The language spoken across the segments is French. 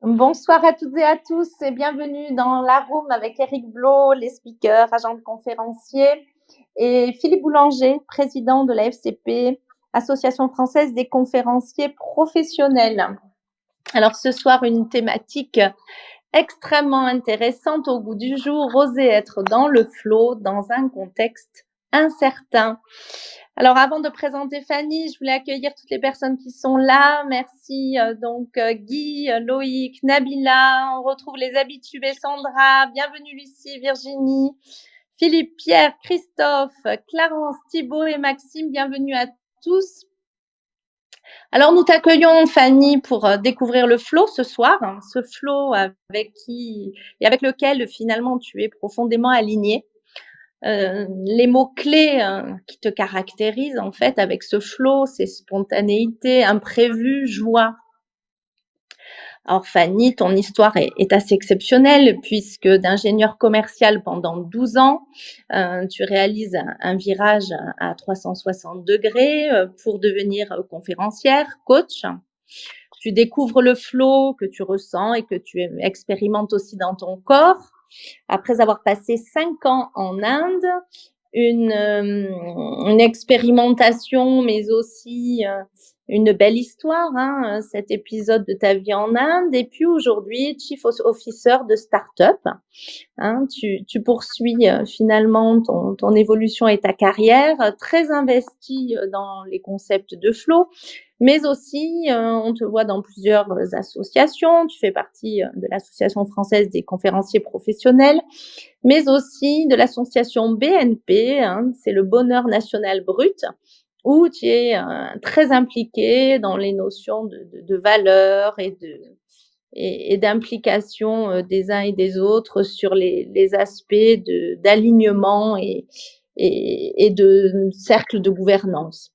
Bonsoir à toutes et à tous et bienvenue dans la room avec Eric Blo, les speakers, agents de conférenciers, et Philippe Boulanger, président de la FCP, Association française des conférenciers professionnels. Alors ce soir, une thématique extrêmement intéressante au goût du jour, oser être dans le flow dans un contexte incertain. Alors avant de présenter Fanny, je voulais accueillir toutes les personnes qui sont là. Merci Guy, Loïc, Nabila. On retrouve les habitués, Sandra. Bienvenue Lucie, Virginie, Philippe, Pierre, Christophe, Clarence, Thibault et Maxime. Bienvenue à tous. Alors nous t'accueillons Fanny pour découvrir le flow ce soir, hein, ce flow avec lequel finalement tu es profondément aligné. Les mots-clés qui te caractérisent en fait avec ce flow, c'est spontanéité, imprévu, joie. Alors Fanny, ton histoire est assez exceptionnelle puisque d'ingénieur commercial pendant 12 ans, tu réalises un virage à 360 degrés pour devenir conférencière, coach. Tu découvres le flow que tu ressens et que tu expérimentes aussi dans ton corps. Après avoir passé 5 ans en Inde, une expérimentation, mais aussi une belle histoire, hein, cet épisode de ta vie en Inde. Et puis aujourd'hui, Chief Officer de start-up. Hein, tu poursuis finalement ton évolution et ta carrière, très investi dans les concepts de flow, mais aussi on te voit dans plusieurs associations. Tu fais partie de l'Association française des conférenciers professionnels, mais aussi de l'association BNP, hein, c'est le bonheur national brut, où tu es très impliqué dans les notions de valeur et d'implication des uns et des autres sur les aspects d'alignement et de cercle de gouvernance.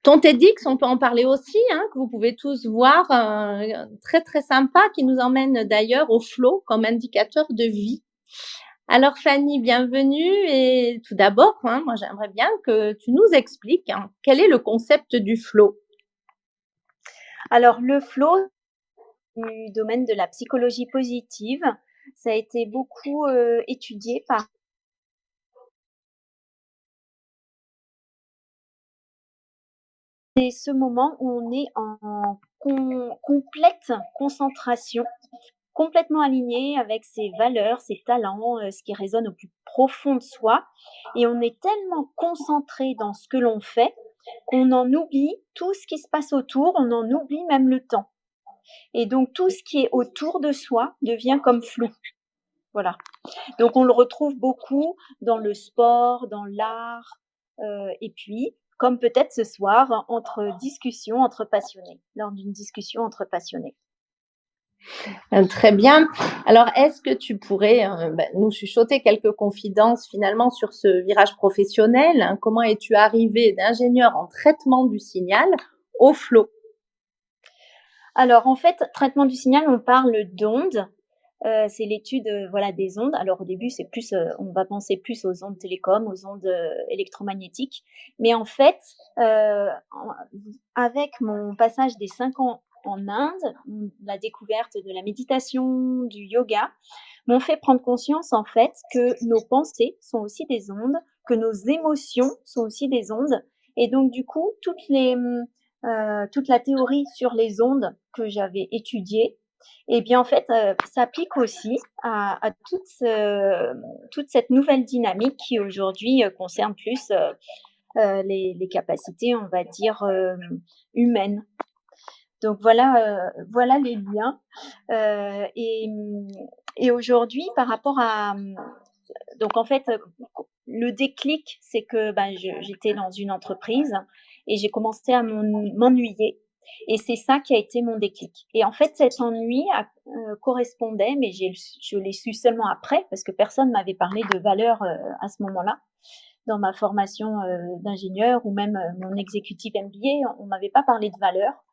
Ton TEDx, on peut en parler aussi, hein, que vous pouvez tous voir, très très sympa, qui nous emmène d'ailleurs au flow comme indicateur de vie. Alors Fanny, bienvenue et tout d'abord, hein, moi j'aimerais bien que tu nous expliques quel est le concept du flow. Alors le flow, du domaine de la psychologie positive, ça a été beaucoup étudié par c'est ce moment où on est en complète concentration, complètement aligné avec ses valeurs, ses talents, ce qui résonne au plus profond de soi, et on est tellement concentré dans ce que l'on fait qu'on en oublie tout ce qui se passe autour, on en oublie même le temps. Et donc tout ce qui est autour de soi devient comme flou. Voilà. Donc on le retrouve beaucoup dans le sport, dans l'art, et puis, comme peut-être ce soir, entre passionnés, lors d'une discussion entre passionnés. Très bien. Alors, est-ce que tu pourrais nous chuchoter quelques confidences finalement sur ce virage professionnel, hein? Comment es-tu arrivé d'ingénieur en traitement du signal au flow? Alors en fait, traitement du signal, on parle d'ondes. C'est l'étude, voilà, des ondes. Alors au début, c'est plus, on va penser plus aux ondes télécom, aux ondes, électromagnétiques. Mais en fait, en avec mon passage des 5 ans en Inde, la découverte de la méditation, du yoga, m'ont fait prendre conscience, en fait, que nos pensées sont aussi des ondes, que nos émotions sont aussi des ondes, et donc du coup, toute la théorie sur les ondes que j'avais étudiée, et bien, en fait, s'applique aussi à toute cette nouvelle dynamique qui aujourd'hui, concerne plus, les capacités, on va dire, humaines. Donc voilà les liens, et aujourd'hui par rapport à, donc en fait, le déclic, c'est que, ben, j'étais dans une entreprise et j'ai commencé à m'ennuyer, et c'est ça qui a été mon déclic, et en fait, cet ennui correspondait, mais je l'ai su seulement après parce que personne m'avait parlé de valeurs, à ce moment-là. Dans ma formation, d'ingénieur ou même, mon executive MBA, on m'avait pas parlé de valeurs.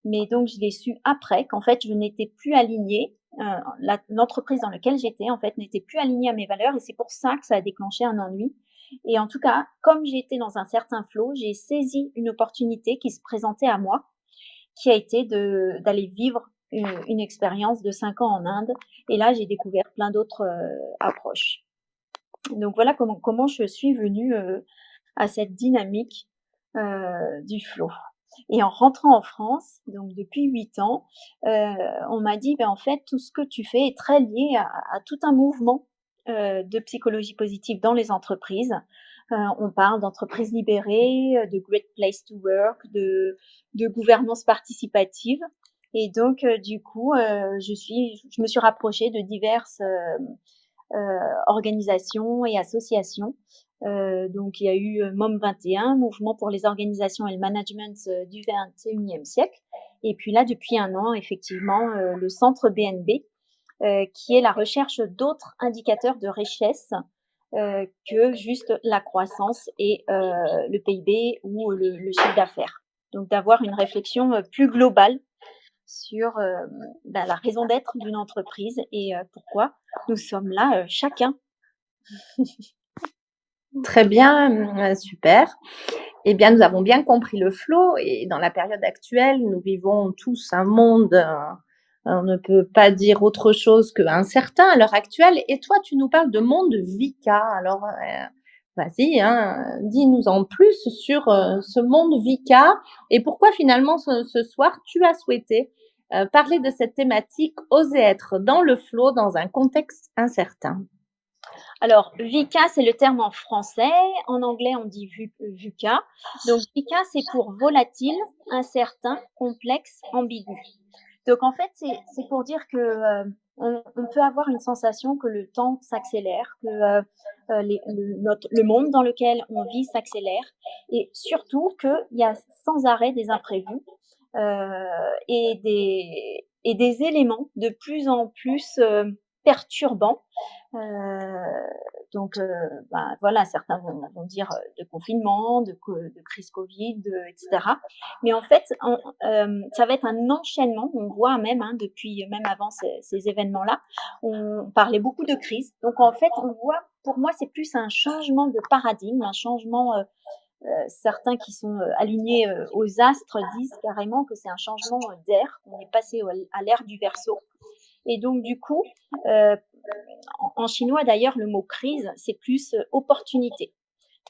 Mais donc je l'ai su après qu'en fait, je n'étais plus alignée, l'entreprise dans laquelle j'étais, en fait, n'était plus alignée à mes valeurs, et c'est pour ça que ça a déclenché un ennui, et en tout cas, comme j'étais dans un certain flow, j'ai saisi une opportunité qui se présentait à moi, qui a été d'aller vivre une expérience de 5 ans en Inde et là, j'ai découvert plein d'autres, approches. Donc voilà comment je suis venue, à cette dynamique, du flow et en rentrant en France, donc depuis 8 ans, on m'a dit: «Ben, en fait, tout ce que tu fais est très lié à tout un mouvement, de psychologie positive dans les entreprises». On parle d'entreprises libérées, de Great Place to Work, de gouvernance participative et donc du coup, je me suis rapprochée de diverses, organisations et associations. Donc il y a eu, MOM 21, Mouvement pour les organisations et le management, du 21e siècle et puis là, depuis 1 an, effectivement, le centre BNB, qui est la recherche d'autres indicateurs de richesse, que juste la croissance et le PIB ou le chiffre d'affaires. Donc d'avoir une réflexion, plus globale sur, la raison d'être d'une entreprise et pourquoi nous sommes là, chacun. Très bien, super. Eh bien, nous avons bien compris le flow et dans la période actuelle, nous vivons tous un monde, on ne peut pas dire autre chose qu'incertain à l'heure actuelle et toi, tu nous parles de monde VICA. Alors, vas-y, hein, dis-nous en plus sur, ce monde VICA et pourquoi finalement ce soir tu as souhaité, parler de cette thématique, oser être dans le flow dans un contexte incertain? Alors VUCA, c'est le terme en français. En anglais, on dit VUCA. Donc VUCA, c'est pour volatile, incertain, complexe, ambigu. Donc en fait, c'est pour dire que, on peut avoir une sensation que le temps s'accélère, que, le monde dans lequel on vit s'accélère et surtout qu'il y a sans arrêt des imprévus, et des éléments de plus en plus, perturbants. Heu, donc voilà, certains vont dire, de confinement, de crise covid, et cetera. Mais en fait, ça va être un enchaînement. On voit même, hein, depuis même avant ces événements-là, on parlait beaucoup de crise. Donc en fait, on voit pour moi, c'est plus un changement de paradigme, un changement, certains qui sont, alignés, aux astres disent carrément que c'est un changement, d'air. On est passé à l'ère du Verseau et donc du coup, heu, en chinois d'ailleurs, le mot crise, c'est plus, opportunité.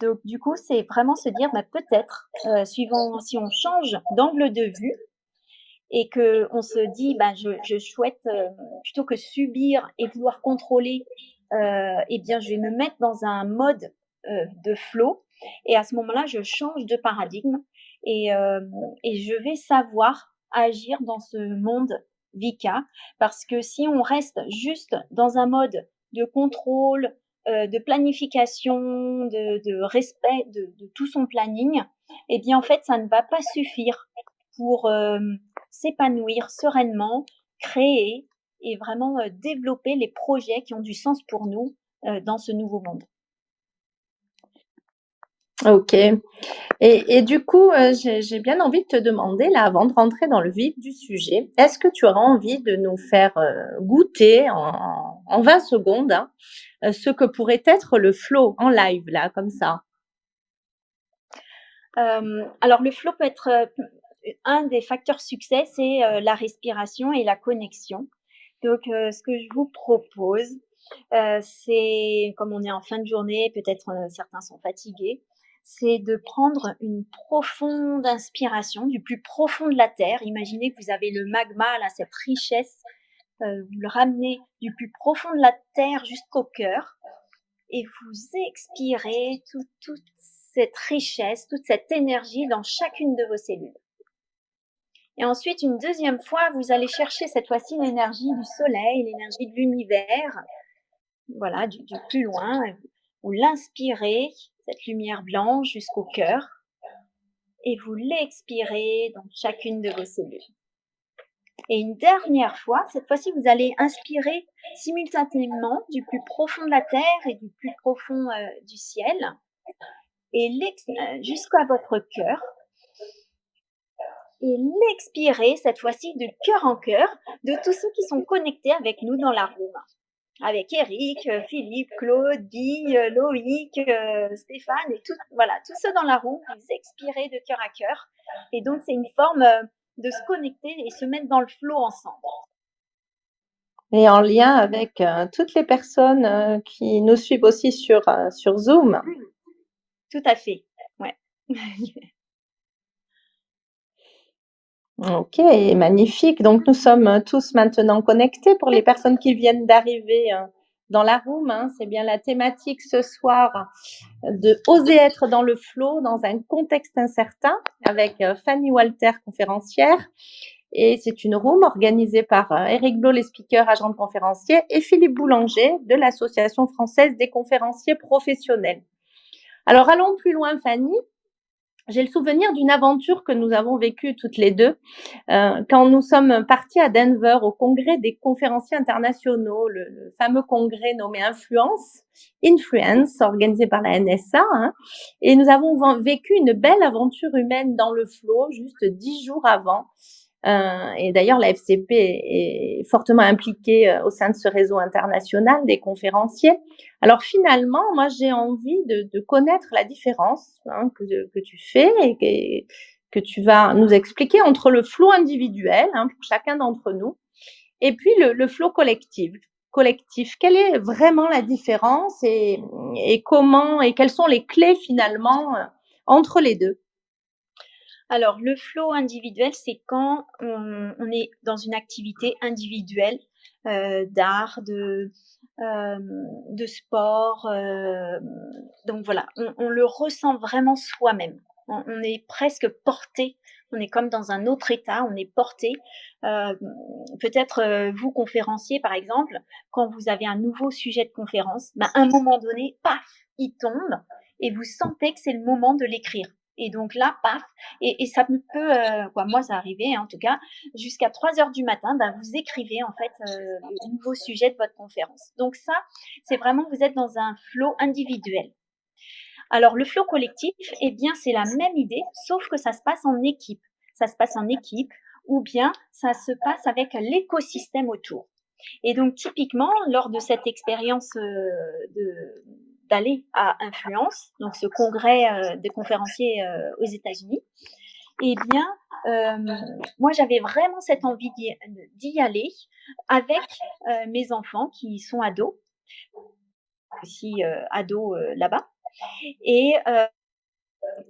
Donc du coup, c'est vraiment se dire, bah, peut-être, suivant si on change d'angle de vue et qu'on se dit: «Bah, je souhaite, plutôt que subir et vouloir contrôler, et bien, je vais me mettre dans un mode, de flow et à ce moment-là, je change de paradigme et je vais savoir agir dans ce monde VICA». Parce que si on reste juste dans un mode de contrôle, de planification, de respect de tout son planning et bien, en fait, ça ne va pas suffire pour, s'épanouir sereinement, créer et vraiment, développer les projets qui ont du sens pour nous, dans ce nouveau monde. OK. Et du coup, j'ai bien envie de te demander là, avant de rentrer dans le vif du sujet, est-ce que tu auras envie de nous faire, goûter en 20 secondes, hein, ce que pourrait être le flow en live là, comme ça? Alors le flow peut être, un des facteurs succès, c'est, la respiration et la connexion. Donc, ce que je vous propose, c'est comme on est en fin de journée, peut-être, certains sont fatigués, c'est de prendre une profonde inspiration du plus profond de la terre. Imaginez que vous avez le magma là, cette richesse, vous le ramenez du plus profond de la terre jusqu'au cœur et vous expirez toute cette richesse, toute cette énergie dans chacune de vos cellules. Et ensuite, une deuxième fois, vous allez chercher cette fois-ci l'énergie du soleil, l'énergie de l'univers, voilà, du plus loin. Vous l'inspirez, cette lumière blanche jusqu'au cœur, et vous l'expirez dans chacune de vos cellules. Et une dernière fois, cette fois-ci, vous allez inspirer simultanément du plus profond de la terre et du plus profond du ciel, et jusqu'à votre cœur, et l'expirer cette fois-ci de cœur en cœur de tous ceux qui sont connectés avec nous dans la room. Avec Eric, Philippe, Claude, Guy, Loïc, Stéphane et tout, voilà, tous ceux dans la room, vous expirez de cœur à cœur. Et donc c'est une forme de se connecter et se mettre dans le flow ensemble. Et en lien avec, toutes les personnes, qui nous suivent aussi sur Zoom. Tout à fait, ouais. OK, magnifique. Donc nous sommes, tous maintenant connectés pour les personnes qui viennent d'arriver, dans la room, hein. C'est bien la thématique ce soir, de oser être dans le flow, dans un contexte incertain avec, Fanny Walter, conférencière, et c'est une room organisée par, Éric Blot, les speakers, agents de conférenciers, et Philippe Boulanger de l'Association française des conférenciers professionnels. Alors allons plus loin, Fanny. J'ai le souvenir d'une aventure que nous avons vécue toutes les deux, quand nous sommes partis à Denver au congrès des conférenciers internationaux, le fameux congrès nommé Influence, organisé par la NSA, hein, et nous avons vécu une belle aventure humaine dans le flow juste 10 jours avant. Et d'ailleurs, la FCP est fortement impliquée au sein de ce réseau international des conférenciers. Alors finalement, moi, j'ai envie de connaître la différence, hein, que tu fais et que tu vas nous expliquer entre le flow individuel, hein, pour chacun d'entre nous, et puis le flow collectif. Quelle est vraiment la différence et comment et quelles sont les clés finalement entre les deux? Alors, le flow individuel, c'est quand on est dans une activité individuelle, d'art, de sport, donc voilà, on le ressent vraiment soi-même. On est presque porté, on est comme dans un autre état, on est porté. Hem, Peut-être, vous conférencier par exemple, quand vous avez un nouveau sujet de conférence, ben, à un moment donné, paf, il tombe et vous sentez que c'est le moment de l'écrire et donc là, paf, et ça me peut, quoi, moi ça arrivait, hein, en tout cas, jusqu'à 3 heures du matin, ben, vous écrivez en fait, le nouveau sujet de votre conférence. Donc ça, c'est vraiment vous êtes dans un flow individuel. Alors le flow collectif, eh bien, c'est la même idée, sauf que ça se passe en équipe. Ça se passe en équipe ou bien ça se passe avec l'écosystème autour. Et donc typiquement, lors de cette expérience, de d'aller à Influence, donc ce congrès, des conférenciers, aux États-Unis, eh bien, moi j'avais vraiment cette envie d'y aller avec, mes enfants qui sont ados, aussi, ados, là-bas et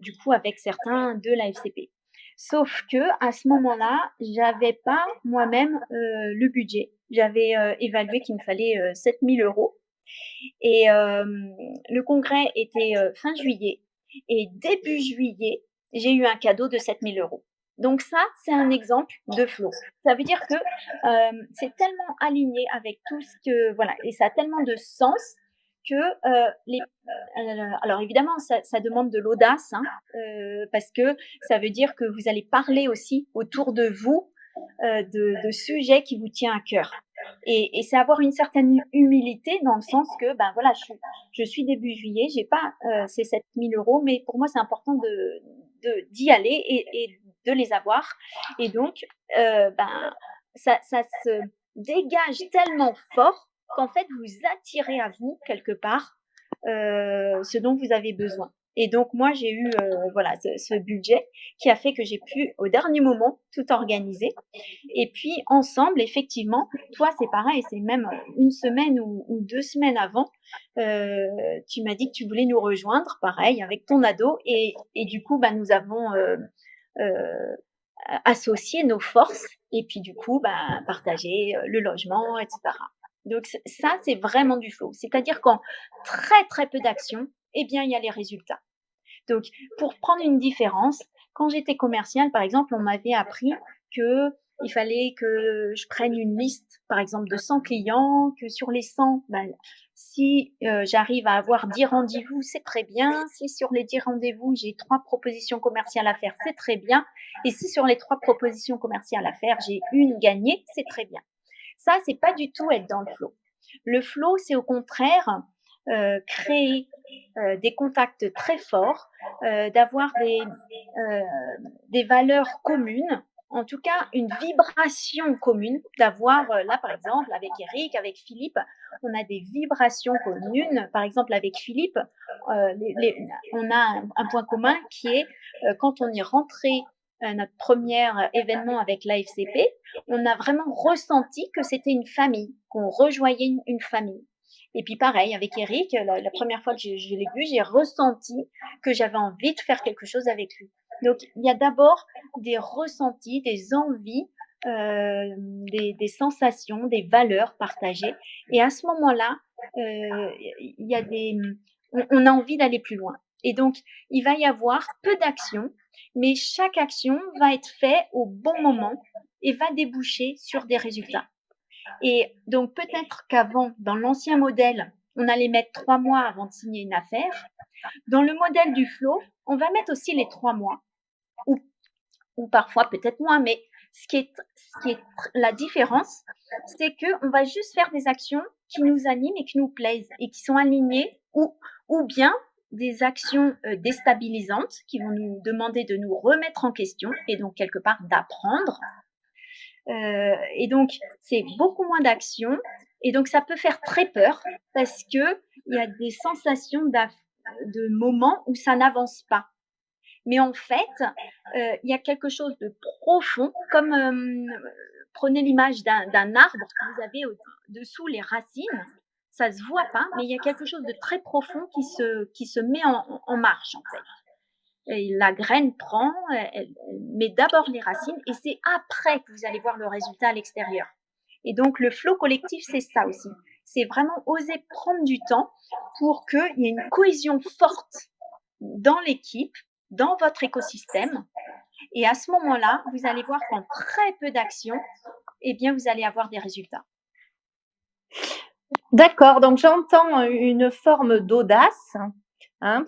du coup avec certains de la FCP. Sauf que à ce moment-là, j'avais pas moi-même, le budget. J'avais, évalué qu'il me fallait, 7 000 € et le congrès était, fin juillet et début juillet, j'ai eu un cadeau de 7 000 €. Donc ça, c'est un exemple de flow. Ça veut dire que, c'est tellement aligné avec tout ce que voilà et ça a tellement de sens que, alors évidemment ça demande de l'audace, hein, parce que ça veut dire que vous allez parler aussi autour de vous, de sujets qui vous tient à cœur. Et c'est avoir une certaine humilité dans le sens que, ben voilà, je suis début juillet, j'ai pas ces 7 000 €, mais pour moi, c'est important d'y aller et de les avoir. Et donc, ben, ça se dégage tellement fort qu'en fait, vous attirez à vous, quelque part, ce dont vous avez besoin. Et donc moi, j'ai eu, voilà, ce budget qui a fait que j'ai pu, au dernier moment, tout organiser et puis ensemble, effectivement, toi, c'est pareil, c'est même, 1 semaine ou 2 semaines avant, tu m'as dit que tu voulais nous rejoindre, pareil, avec ton ado et du coup, bah, nous avons, heu, associé nos forces et puis du coup, bah, partagé, le logement et cetera. Donc ça, c'est vraiment du flow. C'est-à-dire qu'en très, très peu d'actions, eh bien, il y a les résultats. Donc, pour prendre une différence, quand j'étais commerciale, par exemple, on m'avait appris que il fallait que je prenne une liste, par exemple, de 100 clients, que sur les 100, ben, si j'arrive à avoir 10 rendez-vous, c'est très bien. Si sur les 10 rendez-vous, j'ai 3 propositions commerciales à faire, c'est très bien. Et si sur les 3 propositions commerciales à faire, j'ai une gagnée, c'est très bien. Ça, c'est pas du tout être dans le flow. Le flow, c'est au contraire créer des contacts très forts, d'avoir des valeurs communes, en tout cas une vibration commune, d'avoir là par exemple avec Eric, avec Philippe, on a des vibrations communes. Par exemple avec Philippe, on a un point commun qui est quand on est rentré notre premier événement avec l'AFCP, on a vraiment ressenti que c'était une famille, qu'on rejoignait une famille. Et puis pareil, avec Eric, la première fois que je l'ai vu, j'ai ressenti que j'avais envie de faire quelque chose avec lui. Donc, il y a d'abord des ressentis, des envies, des sensations, des valeurs partagées. Et à ce moment-là, il y a on a envie d'aller plus loin. Et donc, il va y avoir peu d'actions, mais chaque action va être faite au bon moment et va déboucher sur des résultats. Et donc, peut-être qu'avant, dans l'ancien modèle, on allait mettre 3 mois avant de signer une affaire. Dans le modèle du flow, on va mettre aussi les 3 mois, ou, ou parfois peut-être moins, mais ce qui est la différence, c'est qu'on va juste faire des actions qui nous animent et qui nous plaisent et qui sont alignées, ou bien des actions déstabilisantes qui vont nous demander de nous remettre en question et donc quelque part d'apprendre. Et donc, c'est beaucoup moins d'action. Et donc, ça peut faire très peur parce que il y a des sensations de moments où ça n'avance pas. Mais en fait, il y a quelque chose de profond, comme prenez l'image d'un arbre que vous avez dessous les racines. Ça se voit pas, mais il y a quelque chose de très profond qui se met en marche en fait. Et la graine prend, elle met d'abord les racines et c'est après que vous allez voir le résultat à l'extérieur. Et donc le flow collectif, c'est ça aussi. C'est vraiment oser prendre du temps pour qu'il y ait une cohésion forte dans l'équipe, dans votre écosystème. Et à ce moment-là, vous allez voir qu'en très peu d'actions, eh bien, vous allez avoir des résultats. D'accord, donc j'entends une forme d'audace,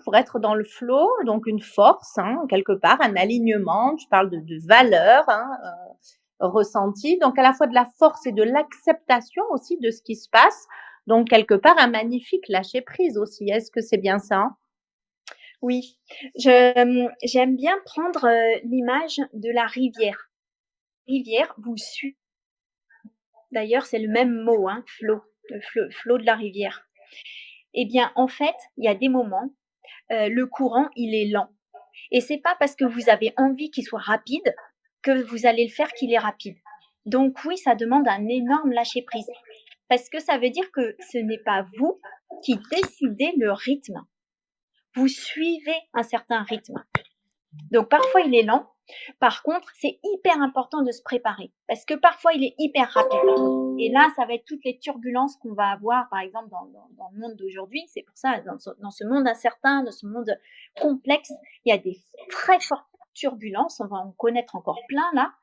pour être dans le flow, donc une force, quelque part, un alignement. Tu parles de valeurs ressenties, donc à la fois de la force et de l'acceptation aussi de ce qui se passe. Donc quelque part, un magnifique lâcher prise aussi. Est-ce que c'est bien ça? Oui, j'aime bien prendre l'image de la rivière. Rivière vous suit. D'ailleurs, c'est le même mot, flow, le flow de la rivière. Eh bien, en fait, il y a des moments, le courant, il est lent. Et c'est pas parce que vous avez envie qu'il soit rapide que vous allez le faire qu'il est rapide. Donc oui, ça demande un énorme lâcher prise. Parce que ça veut dire que ce n'est pas vous qui décidez le rythme. Vous suivez un certain rythme. Donc parfois il est lent. Par contre, c'est hyper important de se préparer parce que parfois il est hyper rapide. Et là, ça va être toutes les turbulences qu'on va avoir, par exemple, dans le monde d'aujourd'hui. C'est pour ça, dans ce monde incertain, dans ce monde complexe, il y a des très fortes turbulences. On va en connaître encore plein là.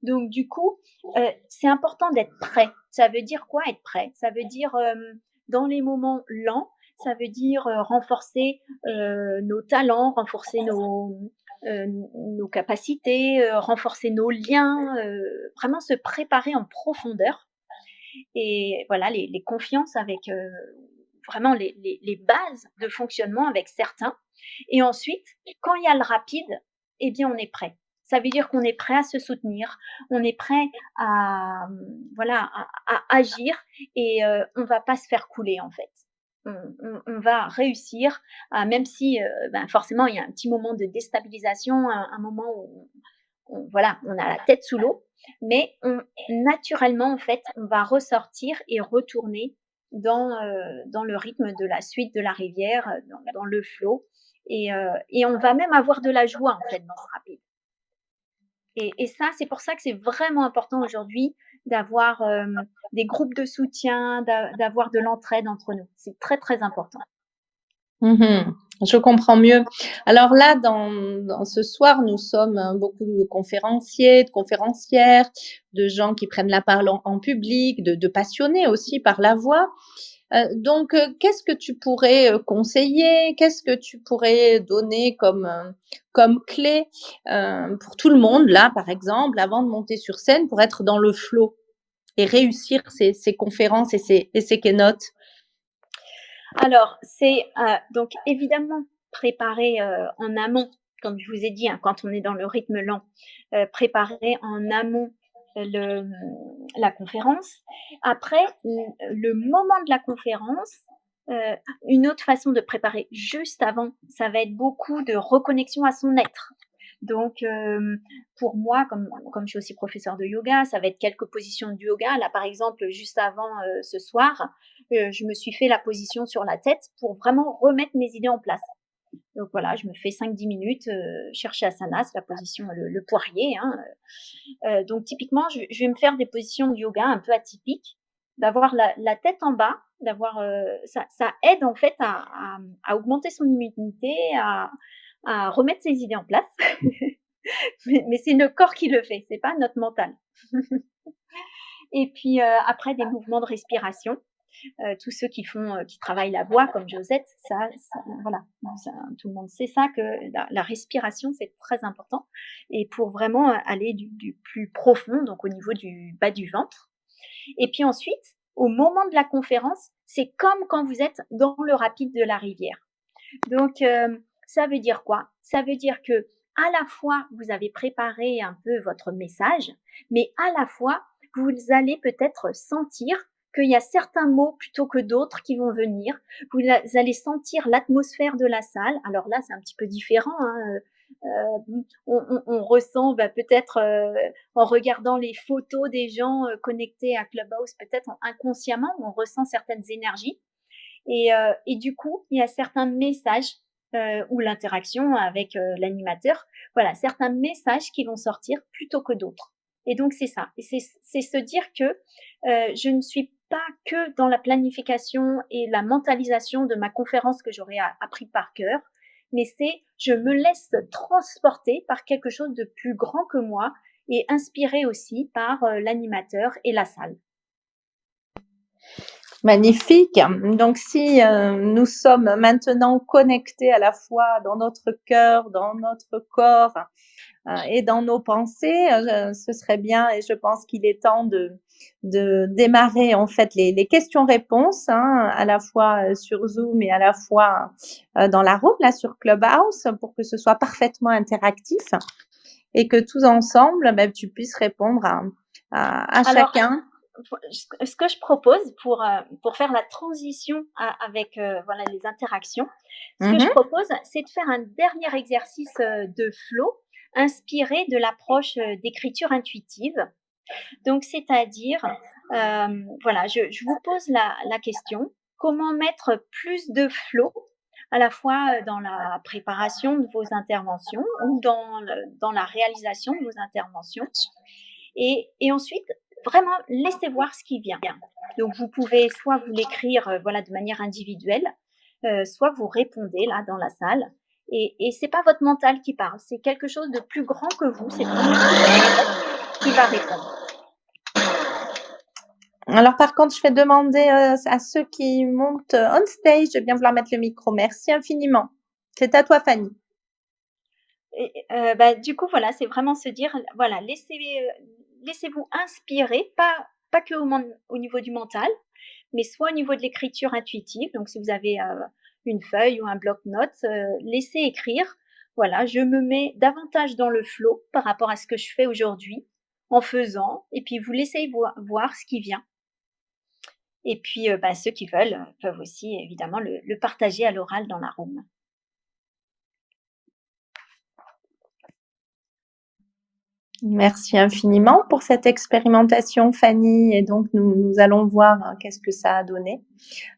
Donc du coup, c'est important d'être prêt. Ça veut dire quoi être prêt? Ça veut dire dans les moments lents, ça veut dire renforcer nos talents, renforcer nos capacités, renforcer nos liens, vraiment se préparer en profondeur. Et voilà, les confiances avec vraiment les bases de fonctionnement avec certains. Et ensuite, quand il y a le rapide, eh bien, on est prêt. Ça veut dire qu'on est prêt à se soutenir, on est prêt à, voilà, à agir et on va pas se faire couler en fait. On va réussir, même si forcément il y a un petit moment de déstabilisation, un moment où voilà, on a la tête sous l'eau, mais naturellement, en fait, on va ressortir et retourner dans le rythme de la suite de la rivière, dans le flot. Et on va même avoir de la joie, en fait, dans ce rapide. Et ça, c'est pour ça que c'est vraiment important aujourd'hui d'avoir des groupes de soutien, d'avoir de l'entraide entre nous. C'est très, très important. Mmh. Je comprends mieux. Alors là, dans ce soir, nous sommes beaucoup de conférenciers, de conférencières, de gens qui prennent la parole en public, de passionnés aussi par la voix. Donc, qu'est-ce que tu pourrais conseiller? Qu'est-ce que tu pourrais donner comme clé pour tout le monde, là, par exemple, avant de monter sur scène, pour être dans le flow et réussir ces conférences et ces keynotes? Alors, c'est donc évidemment préparer en amont, comme je vous ai dit, quand on est dans le rythme lent, préparer en amont la conférence. Après, le moment de la conférence, une autre façon de préparer juste avant, ça va être beaucoup de reconnexion à son être. Donc, pour moi, comme je suis aussi professeure de yoga, ça va être quelques positions de yoga. Là, par exemple, juste avant, ce soir, je me suis fait la position sur la tête pour vraiment remettre mes idées en place. Donc voilà, je me fais 5-10 minutes, Asana, c'est la position, le poirier, hein. Donc typiquement, je vais me faire des positions de yoga un peu atypiques, d'avoir la tête en bas, d'avoir, ça aide en fait à augmenter son immunité, à remettre ses idées en place. Mais c'est le corps qui le fait, c'est pas notre mental. Et puis, après des mouvements de respiration, tous ceux qui travaillent la voix comme Josette, ça voilà, ça tout le monde sait ça, que la respiration, c'est très important et pour vraiment aller du plus profond, donc au niveau du bas du ventre. Et puis ensuite, au moment de la conférence, c'est comme quand vous êtes dans le rapide de la rivière. Donc, ça veut dire quoi? Ça veut dire que à la fois, vous avez préparé un peu votre message, mais à la fois, vous allez peut-être sentir qu'il y a certains mots plutôt que d'autres qui vont venir. Allez sentir l'atmosphère de la salle. Alors là, c'est un petit peu différent, hein, on ressent, bah, peut-être, en regardant les photos des gens, connectés à Clubhouse, peut-être inconsciemment, on ressent certaines énergies. Et du coup, il y a certains messages, ou l'interaction avec, l'animateur, voilà, certains messages qui vont sortir plutôt que d'autres. Et donc c'est ça, et c'est se dire que, je ne suis pas que dans la planification et la mentalisation de ma conférence que j'aurais appris par cœur, mais c'est je me laisse transporter par quelque chose de plus grand que moi et inspirée aussi par, l'animateur et la salle. Magnifique. Donc, si nous sommes maintenant connectés à la fois dans notre cœur, dans notre corps et dans nos pensées, ce serait bien, et je pense qu'il est temps de démarrer en fait les questions-réponses, hein, à la fois sur Zoom et à la fois dans la room, là sur Clubhouse, pour que ce soit parfaitement interactif et que tous ensemble, ben, tu puisses répondre à Alors, chacun. ce que je propose pour faire la transition avec voilà, les interactions, ce que je Mhm. propose, c'est de faire un dernier exercice de flow inspiré de l'approche d'écriture intuitive. Donc, c'est-à-dire, voilà, je vous pose la question, comment mettre plus de flow à la fois dans la préparation de vos interventions ou dans la réalisation de vos interventions et ensuite, vraiment, laissez voir ce qui vient. Donc, vous pouvez soit vous l'écrire, voilà, de manière individuelle, soit vous répondez là dans la salle. Et c'est pas votre mental qui parle, c'est quelque chose de plus grand que vous. C'est vraiment votre tête qui va répondre. Alors par contre, je vais demander à ceux qui montent on stage de bien vouloir mettre le micro. Merci infiniment. C'est à toi, Fanny. Et bah, du coup, voilà, c'est vraiment se dire, voilà, laissez-vous inspirer, pas que au niveau du mental, mais soit au niveau de l'écriture intuitive. Donc, si vous avez une feuille ou un bloc-notes, laissez écrire. Voilà, je me mets davantage dans le flow par rapport à ce que je fais aujourd'hui en faisant, et puis vous laissez voir ce qui vient. Et puis, bah, ceux qui veulent peuvent aussi évidemment le partager à l'oral dans la room. Merci infiniment pour cette expérimentation, Fanny. Et donc, nous allons voir qu'est-ce que ça a donné,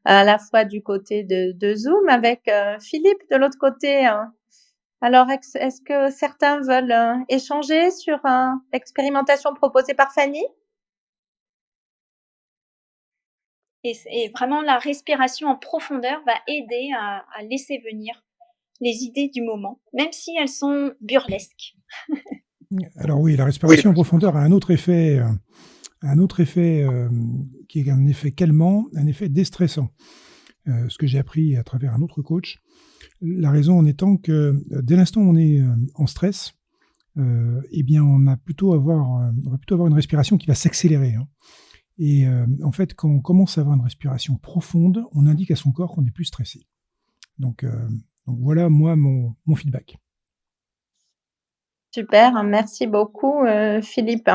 à la fois du côté de Zoom avec Philippe de l'autre côté. Alors, est-ce que certains veulent échanger sur l'expérimentation proposée par Fanny? Et vraiment la respiration en profondeur va aider à laisser venir les idées du moment, même si elles sont burlesques. Alors oui, la respiration en profondeur a un autre effet qui est un effet calmant, un effet déstressant. Ce que j'ai appris à travers un autre coach. La raison en étant que dès l'instant où on est en stress, eh bien, on va plutôt avoir une respiration qui va s'accélérer, hein. Et en fait, quand on commence à avoir une respiration profonde, on indique à son corps qu'on est plus stressé. Donc voilà, moi, mon feedback. Super, merci beaucoup, Philippe.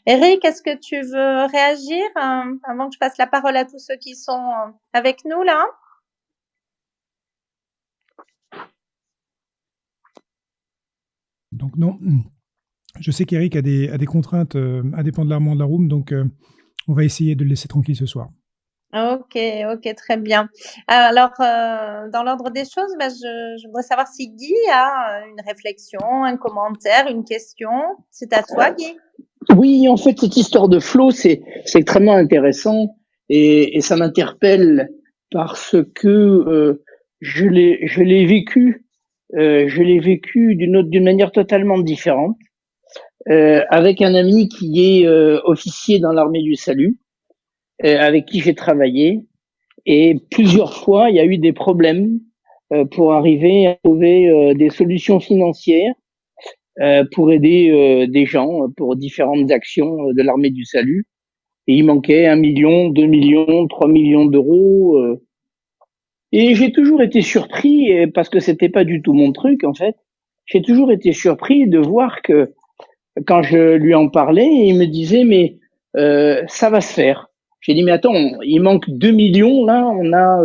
Eric, est-ce que tu veux réagir avant que je passe la parole à tous ceux qui sont avec nous là? Donc non, je sais qu'Eric a des contraintes indépendamment de la room, donc on va essayer de le laisser tranquille ce soir. OK, très bien. Alors, dans l'ordre des choses, je voudrais savoir si Guy a une réflexion, un commentaire, une question. C'est à toi, Guy. Oui, en fait, cette histoire de flow, c'est extrêmement intéressant et ça m'interpelle parce que je l'ai vécu, d'une manière totalement différente, avec un ami qui est officier dans l'armée du salut, avec qui j'ai travaillé. Et plusieurs fois, il y a eu des problèmes pour arriver à trouver des solutions financières pour aider des gens pour différentes actions de l'armée du salut. Et il manquait 1 million, 2 millions, 3 millions d'euros. Et j'ai toujours été surpris, parce que c'était pas du tout mon truc en fait. J'ai toujours été surpris de voir que quand je lui en parlais, il me disait mais ça va se faire. J'ai dit mais attends, il manque 2 millions là, on a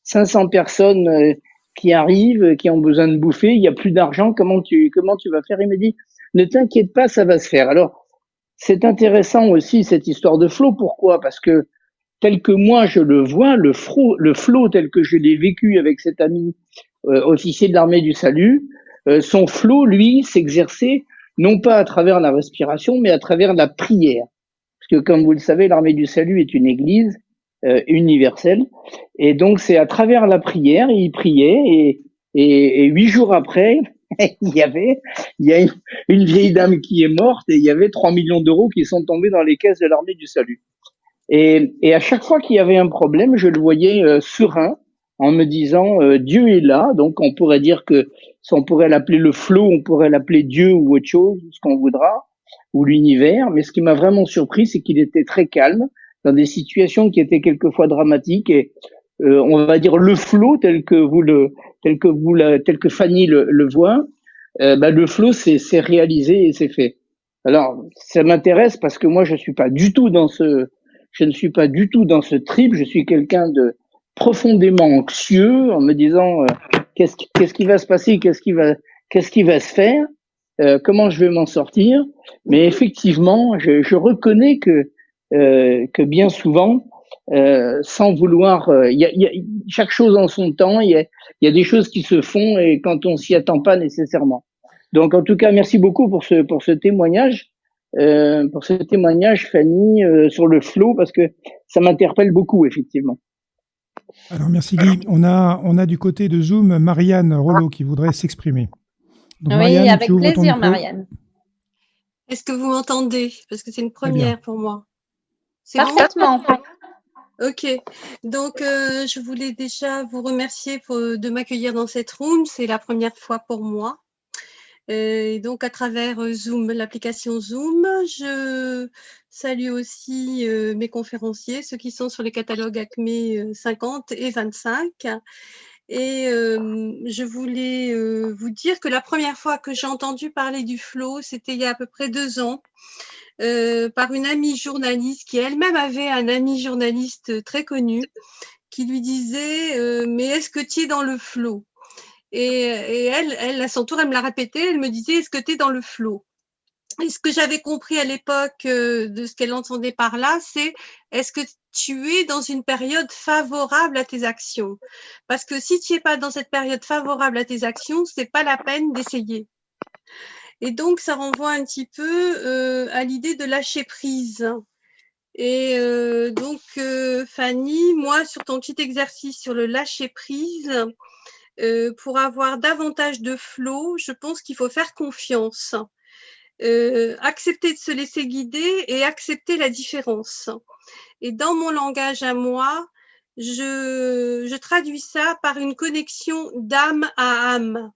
500 personnes qui arrivent, qui ont besoin de bouffer, il y a plus d'argent, comment tu vas faire? Il me dit ne t'inquiète pas, ça va se faire. Alors c'est intéressant aussi cette histoire de flow. Pourquoi? Parce que tel que moi je le vois, le flow tel que je l'ai vécu avec cet ami officier de l'armée du salut, son flow, lui, s'exerçait non pas à travers la respiration, mais à travers la prière. Parce que comme vous le savez, l'armée du salut est une église universelle. Et donc c'est à travers la prière, il priait et 8 jours après, il y a une vieille dame qui est morte et il y avait 3 millions d'euros qui sont tombés dans les caisses de l'armée du salut. Et à chaque fois qu'il y avait un problème, je le voyais serein en me disant Dieu est là. Donc on pourrait dire que si on pourrait l'appeler le flow, on pourrait l'appeler Dieu ou autre chose, ce qu'on voudra, ou l'univers. Mais ce qui m'a vraiment surpris, c'est qu'il était très calme dans des situations qui étaient quelquefois dramatiques. Et on va dire le flow tel que Fanny le voit, le flow c'est réalisé et c'est fait. Alors ça m'intéresse parce que moi je ne suis pas du tout dans ce trip. Je suis quelqu'un de profondément anxieux en me disant qu'est-ce qui va se passer, qu'est-ce qui va se faire, comment je vais m'en sortir. Mais effectivement, je reconnais que bien souvent, sans vouloir, chaque chose en son temps. Il y a des choses qui se font et quand on s'y attend pas nécessairement. Donc en tout cas, merci beaucoup pour ce témoignage. Fanny, sur le flow, parce que ça m'interpelle beaucoup, effectivement. Alors, merci Guy. On a du côté de Zoom Marianne Rollo qui voudrait s'exprimer. Donc, oui, Marianne, avec plaisir, Marianne. Est-ce que vous m'entendez? Parce que c'est une première pour moi. Parfaitement. Bon? Ok. Donc, je voulais déjà vous remercier de m'accueillir dans cette room. C'est la première fois pour moi. Et donc, à travers Zoom, l'application Zoom, je salue aussi mes conférenciers, ceux qui sont sur les catalogues ACME 50 et 25. Et je voulais vous dire que la première fois que j'ai entendu parler du flow, c'était il y a à peu près 2 ans, par une amie journaliste qui elle-même avait un ami journaliste très connu qui lui disait mais est-ce que tu es dans le flow? Et elle, à son tour, elle me l'a répété, elle me disait, est-ce que tu es dans le flow? Et ce que j'avais compris à l'époque de ce qu'elle entendait par là, c'est est-ce que tu es dans une période favorable à tes actions? Parce que si tu n'es pas dans cette période favorable à tes actions, c'est pas la peine d'essayer. Et donc, ça renvoie un petit peu à l'idée de lâcher prise. Et donc, Fanny, moi, sur ton petit exercice sur le lâcher prise, pour avoir davantage de flow, je pense qu'il faut faire confiance, accepter de se laisser guider et accepter la différence. Et dans mon langage à moi, je traduis ça par une connexion d'âme à âme.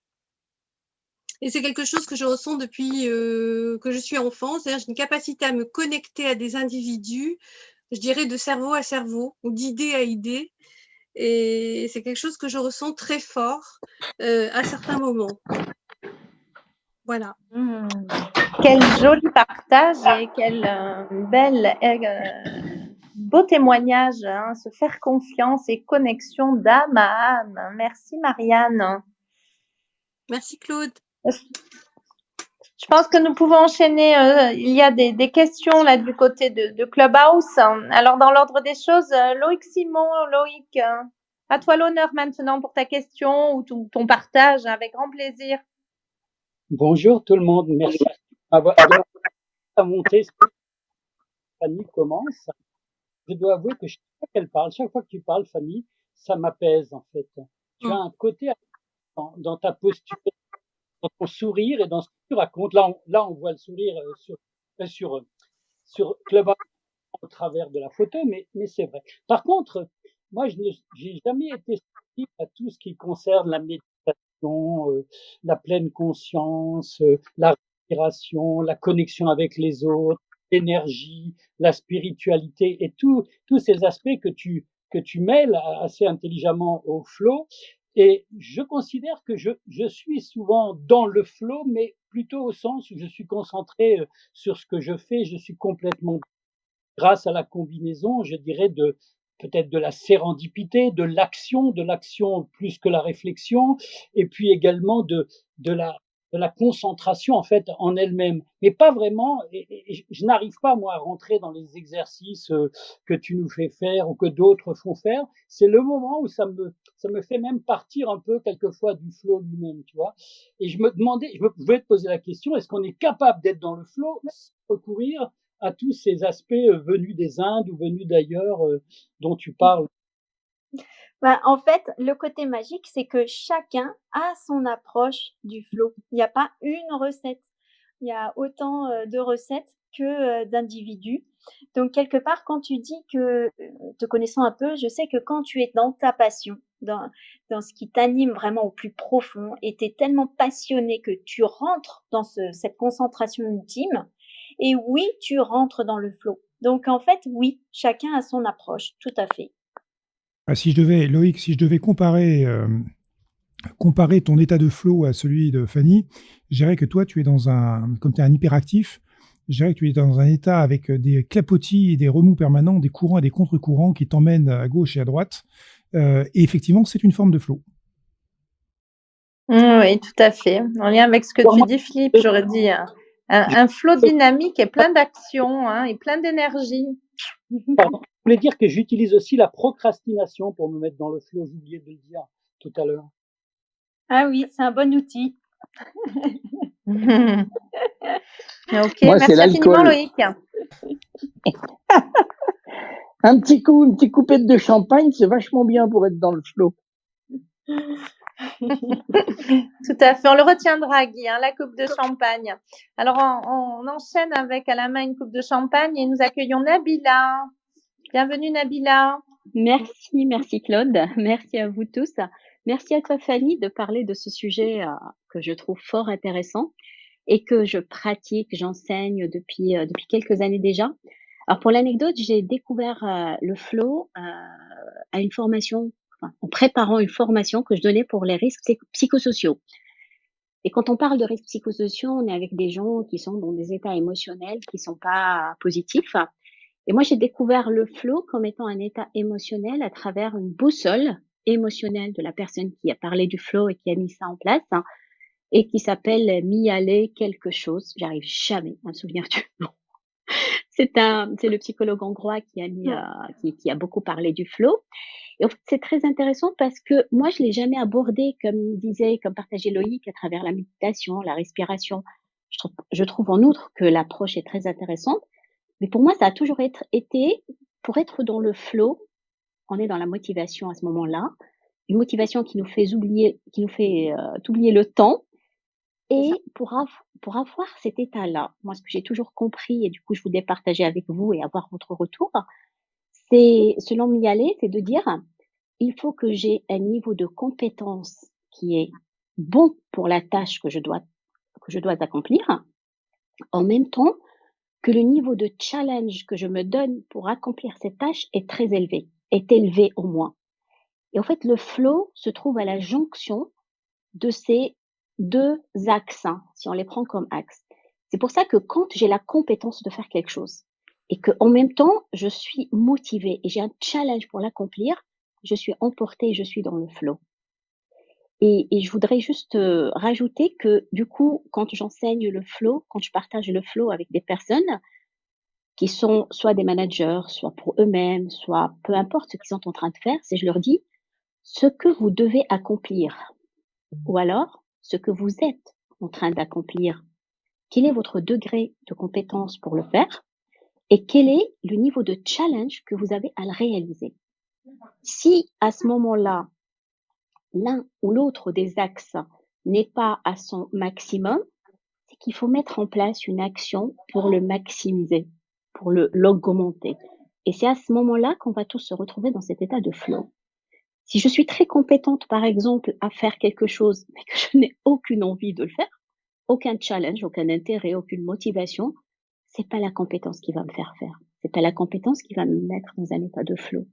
Et c'est quelque chose que je ressens depuis que je suis enfant, c'est-à-dire j'ai une capacité à me connecter à des individus, je dirais de cerveau à cerveau ou d'idée à idée. Et c'est quelque chose que je ressens très fort à certains moments. Voilà. Quel joli partage et quel beau témoignage, hein, se faire confiance et connexion d'âme à âme. Merci Marianne. Merci Claude. Je pense que nous pouvons enchaîner. Il y a des questions là du côté de Clubhouse. Alors, dans l'ordre des choses, Loïc Simon, Loïc, à toi l'honneur maintenant pour ta question ou ton partage, avec grand plaisir. Bonjour tout le monde, merci de m'avoir monté. Fanny commence. Je dois avouer que chaque fois qu'elle parle, chaque fois que tu parles, Fanny, ça m'apaise en fait. Tu as un côté dans ta posture, dans ton sourire et dans ce que tu racontes. Là, on voit le sourire sur Clubhouse au travers de la photo, mais c'est vrai. Par contre, moi, je n'ai jamais été sensible à tout ce qui concerne la méditation, la pleine conscience, la respiration, la connexion avec les autres, l'énergie, la spiritualité et tous ces aspects que tu mêles assez intelligemment au flow. Et je considère que je suis souvent dans le flow, mais plutôt au sens où je suis concentré sur ce que je fais, je suis complètement grâce à la combinaison, je dirais, peut-être de la sérendipité, de l'action plus que la réflexion, et puis également de la concentration en fait en elle-même, mais pas vraiment. Et je n'arrive pas moi à rentrer dans les exercices que tu nous fais faire ou que d'autres font faire. C'est le moment où ça me fait même partir un peu quelquefois du flow lui-même, tu vois. Et je voulais te poser la question, est-ce qu'on est capable d'être dans le flow, recourir à tous ces aspects venus des Indes ou venus d'ailleurs dont tu parles? En fait, le côté magique, c'est que chacun a son approche du flow. Il n'y a pas une recette. Il y a autant, de recettes que, d'individus. Donc quelque part, quand tu dis que, te connaissant un peu, je sais que quand tu es dans ta passion, dans ce qui t'anime vraiment au plus profond et tu es tellement passionné que tu rentres dans cette concentration ultime et oui, tu rentres dans le flow. Donc en fait, oui, chacun a son approche, tout à fait. Ah, Loïc, si je devais comparer ton état de flow à celui de Fanny, je dirais que toi, comme tu es un hyperactif, je dirais que tu es dans un état avec des clapotis et des remous permanents, des courants et des contre-courants qui t'emmènent à gauche et à droite. Et effectivement, c'est une forme de flow. Oui, tout à fait. En lien avec ce que tu dis, Philippe, j'aurais dit un flow dynamique et plein d'action et plein d'énergie. Pardon, je voulais dire que j'utilise aussi la procrastination pour me mettre dans le flow, j'ai oublié de le dire tout à l'heure. Ah oui, c'est un bon outil. OK, Moi, merci c'est infiniment l'alcool. Loïc. Un petit coup, une petite coupette de champagne, c'est vachement bien pour être dans le flow. Tout à fait, on le retiendra Guy, la coupe de champagne. Alors on enchaîne avec à la main une coupe de champagne et nous accueillons Nabila. Bienvenue Nabila. Merci Claude, merci à vous tous. Merci à toi Fanny de parler de ce sujet que je trouve fort intéressant et que je pratique, j'enseigne depuis quelques années déjà. Alors pour l'anecdote, j'ai découvert le flow à une formation, en préparant une formation que je donnais pour les risques psychosociaux. Et quand on parle de risques psychosociaux, on est avec des gens qui sont dans des états émotionnels qui sont pas positifs. Et moi, j'ai découvert le flow comme étant un état émotionnel à travers une boussole émotionnelle de la personne qui a parlé du flow et qui a mis ça en place, et qui s'appelle Mihaly quelque chose. J'arrive jamais à me souvenir du nom. C'est le psychologue hongrois qui a beaucoup parlé du flow. Et en fait, c'est très intéressant parce que moi, je l'ai jamais abordé comme partageait Loïc, à travers la méditation, la respiration. Je trouve en outre que l'approche est très intéressante. Mais pour moi, ça a toujours été, pour être dans le flow, on est dans la motivation à ce moment-là, une motivation qui nous fait oublier le temps. Et pour avoir cet état-là, moi, ce que j'ai toujours compris, et du coup, je voulais partager avec vous et avoir votre retour, c'est, selon Mihaly, c'est de dire, il faut que j'ai un niveau de compétence qui est bon pour la tâche que je dois accomplir, en même temps que le niveau de challenge que je me donne pour accomplir cette tâche est élevé au moins. Et en fait, le flow se trouve à la jonction de ces 2 axes, si on les prend comme axes. C'est pour ça que quand j'ai la compétence de faire quelque chose et qu'en même temps, je suis motivée et j'ai un challenge pour l'accomplir, je suis emportée et je suis dans le flow. Et je voudrais juste rajouter que du coup, quand j'enseigne le flow, quand je partage le flow avec des personnes qui sont soit des managers, soit pour eux-mêmes, soit peu importe ce qu'ils sont en train de faire, c'est je leur dis ce que vous devez accomplir ou alors ce que vous êtes en train d'accomplir. Quel est votre degré de compétence pour le faire et quel est le niveau de challenge que vous avez à le réaliser. Si à ce moment-là, l'un ou l'autre des axes n'est pas à son maximum, c'est qu'il faut mettre en place une action pour le maximiser, pour l'augmenter. Et c'est à ce moment-là qu'on va tous se retrouver dans cet état de flow. Si je suis très compétente, par exemple, à faire quelque chose, mais que je n'ai aucune envie de le faire, aucun challenge, aucun intérêt, aucune motivation, c'est pas la compétence qui va me faire faire. C'est pas la compétence qui va me mettre dans un état de flow.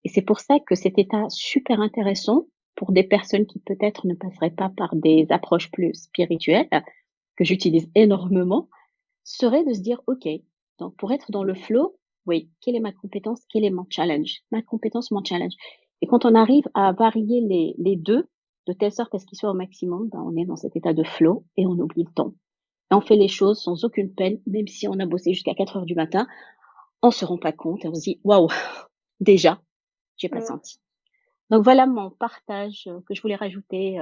Et c'est pour ça que cet état super intéressant pour des personnes qui peut-être ne passeraient pas par des approches plus spirituelles, que j'utilise énormément, serait de se dire, OK, donc pour être dans le flow, oui, quelle est ma compétence, quel est mon challenge? Ma compétence, mon challenge. Et quand on arrive à varier les deux, de telle sorte à ce qu'ils soient au maximum, ben on est dans cet état de flow et on oublie le temps. Et on fait les choses sans aucune peine, même si on a bossé jusqu'à 4 heures du matin, on se rend pas compte et on se dit, waouh, déjà, j'ai pas senti. Donc voilà mon partage que je voulais rajouter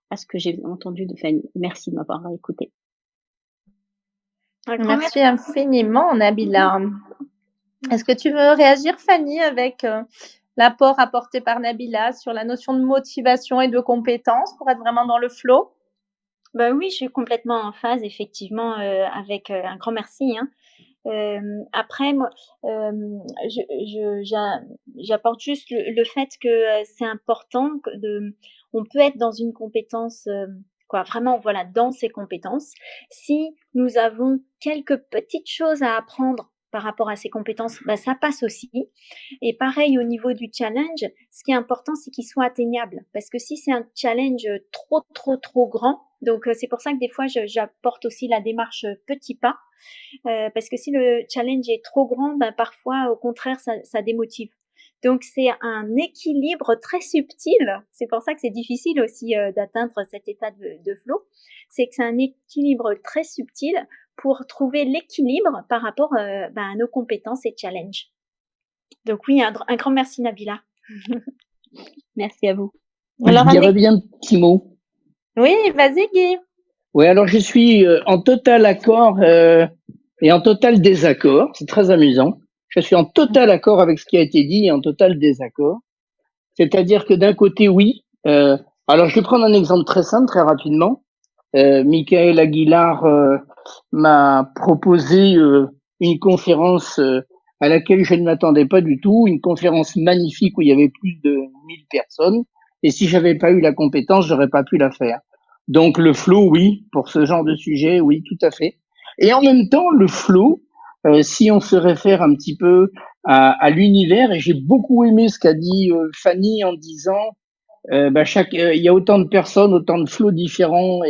à ce que j'ai entendu de Fanny. Merci de m'avoir écouté. Merci infiniment, Nabila. Est-ce que tu veux réagir, Fanny, avec l'apport apporté par Nabila sur la notion de motivation et de compétence pour être vraiment dans le flow? Ben oui, je suis complètement en phase, effectivement, avec un grand merci. Hein. Après, moi, j'apporte juste le fait que c'est important on peut être dans une compétence, quoi, vraiment, voilà, dans ses compétences. Si nous avons quelques petites choses à apprendre par rapport à ces compétences, bah, ça passe aussi. Et pareil au niveau du challenge, ce qui est important, c'est qu'il soit atteignable. Parce que si c'est un challenge trop grand, donc c'est pour ça que des fois, j'apporte aussi la démarche petit pas. Parce que si le challenge est trop grand, ben parfois, au contraire, ça démotive. Donc, c'est un équilibre très subtil. C'est pour ça que c'est difficile aussi d'atteindre cet état de flow. C'est que c'est un équilibre très subtil pour trouver l'équilibre par rapport à nos compétences et challenges. Donc oui, un grand merci Nabila. Merci à vous. Alors, je dirais bien un petit mot. Oui, vas-y Guy. Oui, alors je suis en total accord et en total désaccord. C'est très amusant. Je suis en total accord avec ce qui a été dit et en total désaccord. C'est-à-dire que d'un côté, oui. Alors, je vais prendre un exemple très simple, très rapidement. Michael Aguilar m'a proposé une conférence à laquelle je ne m'attendais pas du tout, une conférence magnifique où il y avait plus de 1000 personnes. Et si j'avais pas eu la compétence, j'aurais pas pu la faire. Donc le flow, oui, pour ce genre de sujet, oui, tout à fait. Et en même temps, le flow, si on se réfère un petit peu à l'univers, et j'ai beaucoup aimé ce qu'a dit Fanny en disant, il y a autant de personnes, autant de flows différents,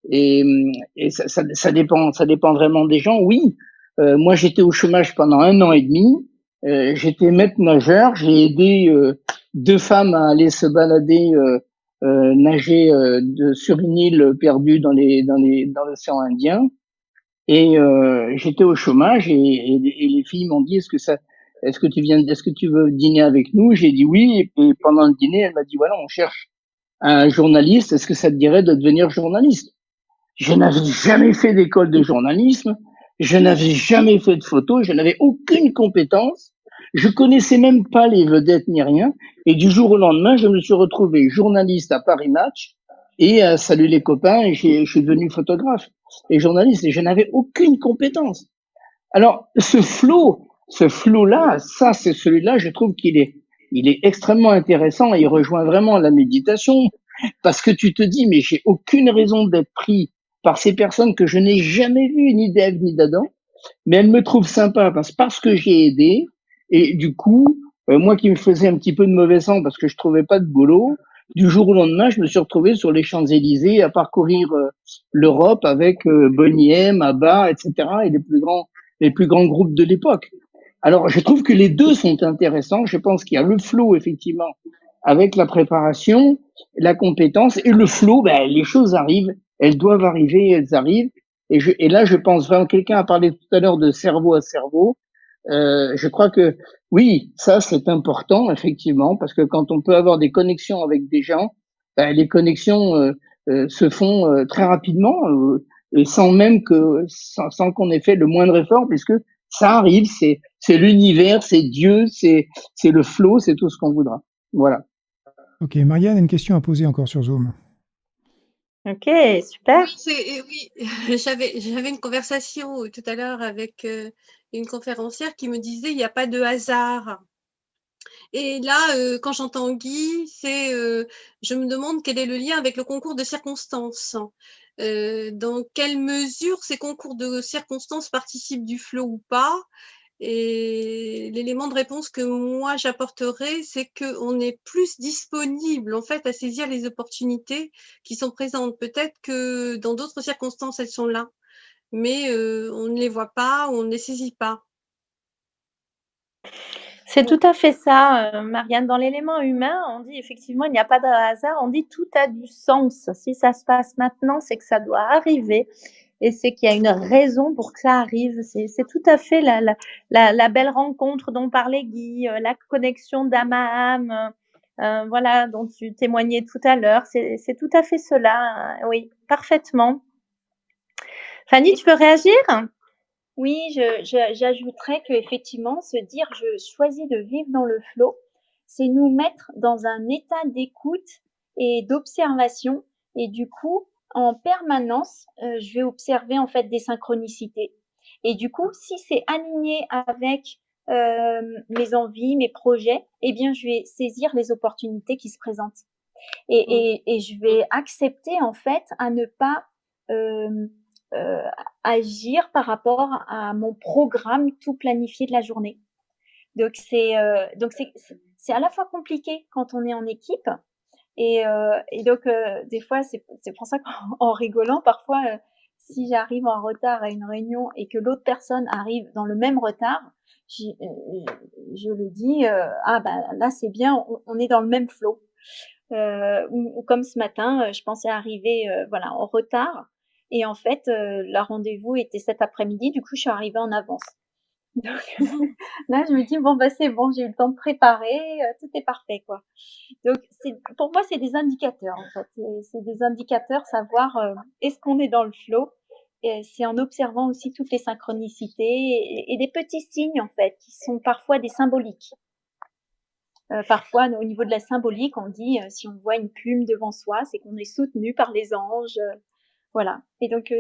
et ça dépend vraiment des gens. Oui, moi j'étais au chômage pendant 1 an et demi. J'étais maître nageur. J'ai aidé 2 femmes à aller se balader, nager sur une île perdue dans l'océan Indien. Et j'étais au chômage et les filles m'ont dit est-ce que tu veux dîner avec nous? J'ai dit oui. Et pendant le dîner, elle m'a dit voilà, on cherche un journaliste. Est-ce que ça te dirait de devenir journaliste? Je n'avais jamais fait d'école de journalisme. Je n'avais jamais fait de photo. Je n'avais aucune compétence. Je connaissais même pas les vedettes ni rien. Et du jour au lendemain, je me suis retrouvé journaliste à Paris Match et salut les copains. Et je suis devenu photographe et journaliste. Et je n'avais aucune compétence. Alors, ce flow-là, ça, c'est celui-là, je trouve qu'il est extrêmement intéressant et il rejoint vraiment la méditation parce que tu te dis, mais j'ai aucune raison d'être pris par ces personnes que je n'ai jamais vues, ni d'Ève, ni d'Adam, mais elles me trouvent sympa parce que j'ai aidé et du coup, moi qui me faisais un petit peu de mauvais sang parce que je trouvais pas de boulot, du jour au lendemain, je me suis retrouvé sur les Champs-Élysées à parcourir l'Europe avec Boney M, ABBA, etc. et les plus grands groupes de l'époque. Alors, je trouve que les deux sont intéressants. Je pense qu'il y a le flow, effectivement, avec la préparation, la compétence et le flow, ben, les choses arrivent, elles doivent arriver, elles arrivent. Et là, je pense vraiment, quelqu'un a parlé tout à l'heure de cerveau à cerveau. Je crois que oui, ça c'est important effectivement, parce que quand on peut avoir des connexions avec des gens, ben, les connexions se font très rapidement et sans qu'on ait fait le moindre effort, puisque ça arrive, c'est l'univers, c'est Dieu, c'est le flow, c'est tout ce qu'on voudra. Voilà. Ok, Marianne a une question à poser encore sur Zoom. Ok, super. Oui, j'avais une conversation tout à l'heure avec une conférencière qui me disait il n'y a pas de hasard. Et là, quand j'entends Guy, je me demande quel est le lien avec le concours de circonstances. Dans quelle mesure ces concours de circonstances participent du flow ou pas? Et l'élément de réponse que moi j'apporterais, c'est qu'on est plus disponible en fait à saisir les opportunités qui sont présentes. Peut-être que dans d'autres circonstances, elles sont là, mais on ne les voit pas ou on ne les saisit pas. C'est tout à fait ça, Marianne. Dans l'élément humain, on dit effectivement, il n'y a pas de hasard, on dit tout a du sens. Si ça se passe maintenant, c'est que ça doit arriver et c'est qu'il y a une raison pour que ça arrive. C'est tout à fait la belle rencontre dont parlait Guy, la connexion d'âme à âme, voilà, dont tu témoignais tout à l'heure. C'est tout à fait cela, oui, parfaitement. Fanny, tu peux réagir? Oui, j'ajouterais qu'effectivement, se dire je choisis de vivre dans le flow, c'est nous mettre dans un état d'écoute et d'observation. Et du coup, en permanence, je vais observer en fait des synchronicités. Et du coup, si c'est aligné avec mes envies, mes projets, eh bien, je vais saisir les opportunités qui se présentent. Et je vais accepter en fait à ne pas euh, euh, agir par rapport à mon programme tout planifié de la journée. Donc c'est à la fois compliqué quand on est en équipe et donc des fois c'est pour ça qu'en rigolant parfois si j'arrive en retard à une réunion et que l'autre personne arrive dans le même retard, je le dis ah bah là c'est bien, on est dans le même flow. Ou comme ce matin, je pensais arriver voilà en retard et en fait la rendez-vous était cet après-midi, du coup je suis arrivée en avance. Donc là je me dis bon bah c'est bon, j'ai eu le temps de préparer, tout est parfait quoi. Donc pour moi c'est des indicateurs en fait, c'est des indicateurs savoir est-ce qu'on est dans le flow et c'est en observant aussi toutes les synchronicités et des petits signes en fait qui sont parfois des symboliques. Parfois, au niveau de la symbolique, on dit si on voit une plume devant soi, c'est qu'on est soutenu par les anges. Voilà. Et donc,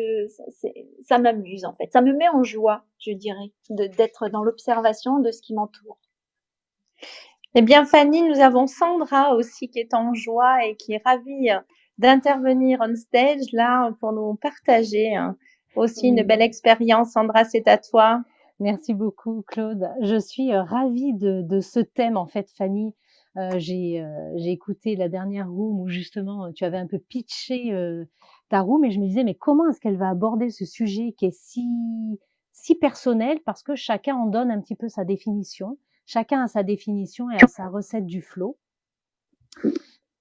ça m'amuse en fait. Ça me met en joie, je dirais, d'être dans l'observation de ce qui m'entoure. Eh bien, Fanny, nous avons Sandra aussi qui est en joie et qui est ravie d'intervenir on stage là pour nous partager aussi une belle expérience. Sandra, c'est à toi. Merci beaucoup, Claude. Je suis ravie de ce thème, en fait, Fanny. J'ai écouté la dernière room où justement tu avais un peu pitché ta room et je me disais mais comment est-ce qu'elle va aborder ce sujet qui est si personnel parce que chacun en donne un petit peu sa définition. Chacun a sa définition et a sa recette du flow.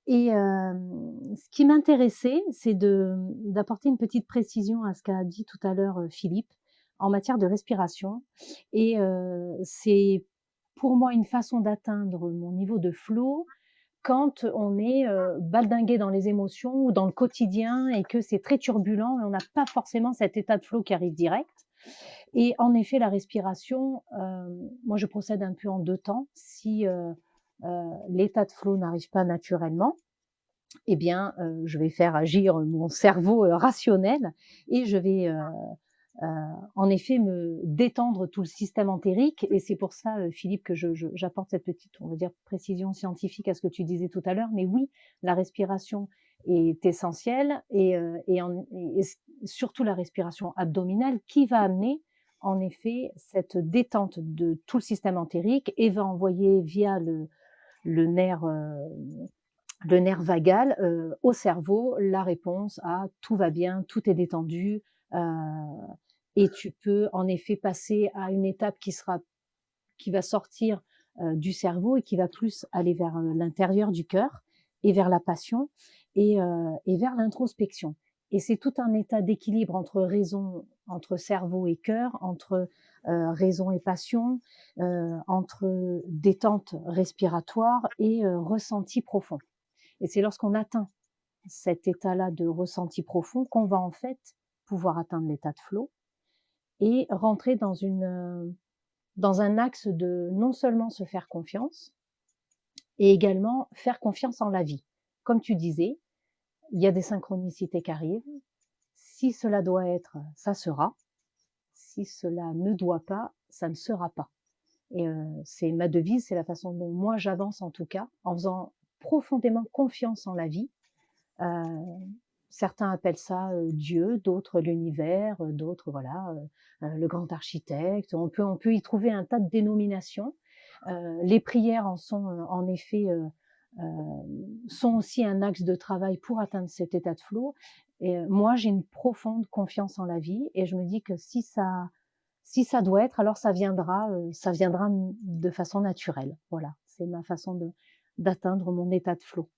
Et ce qui m'intéressait, c'est d'apporter une petite précision à ce qu'a dit tout à l'heure Philippe en matière de respiration. Et c'est pour moi une façon d'atteindre mon niveau de flow quand on est baldingué dans les émotions ou dans le quotidien et que c'est très turbulent et on n'a pas forcément cet état de flow qui arrive direct. Et en effet, la respiration, moi je procède un peu en deux temps. Si l'état de flow n'arrive pas naturellement, eh bien, je vais faire agir mon cerveau rationnel et je vais en effet me détendre tout le système entérique. Et c'est pour ça, Philippe, que j'apporte cette petite, on va dire, précision scientifique à ce que tu disais tout à l'heure. Mais oui, la respiration est essentielle et surtout la respiration abdominale qui va amener en effet cette détente de tout le système entérique et va envoyer via le nerf vagal au cerveau la réponse à tout va bien, tout est détendu et tu peux en effet passer à une étape qui va sortir du cerveau et qui va plus aller vers l'intérieur du cœur et vers la passion et vers l'introspection. Et c'est tout un état d'équilibre entre raison, entre cerveau et cœur, entre raison et passion, entre détente respiratoire et ressenti profond. Et c'est lorsqu'on atteint cet état-là de ressenti profond qu'on va en fait pouvoir atteindre l'état de flow et rentrer dans un axe de non seulement se faire confiance, et également faire confiance en la vie. Comme tu disais, il y a des synchronicités qui arrivent. Si cela doit être, ça sera. Si cela ne doit pas, ça ne sera pas. Et c'est ma devise, c'est la façon dont moi j'avance en tout cas, en faisant profondément confiance en la vie. Certains appellent ça Dieu, d'autres l'univers, d'autres le grand architecte. On peut y trouver un tas de dénominations. Les prières en sont en effet sont aussi un axe de travail pour atteindre cet état de flow. Et moi, j'ai une profonde confiance en la vie et je me dis que si ça doit être, alors ça viendra de façon naturelle. Voilà, c'est ma façon d'atteindre mon état de flow.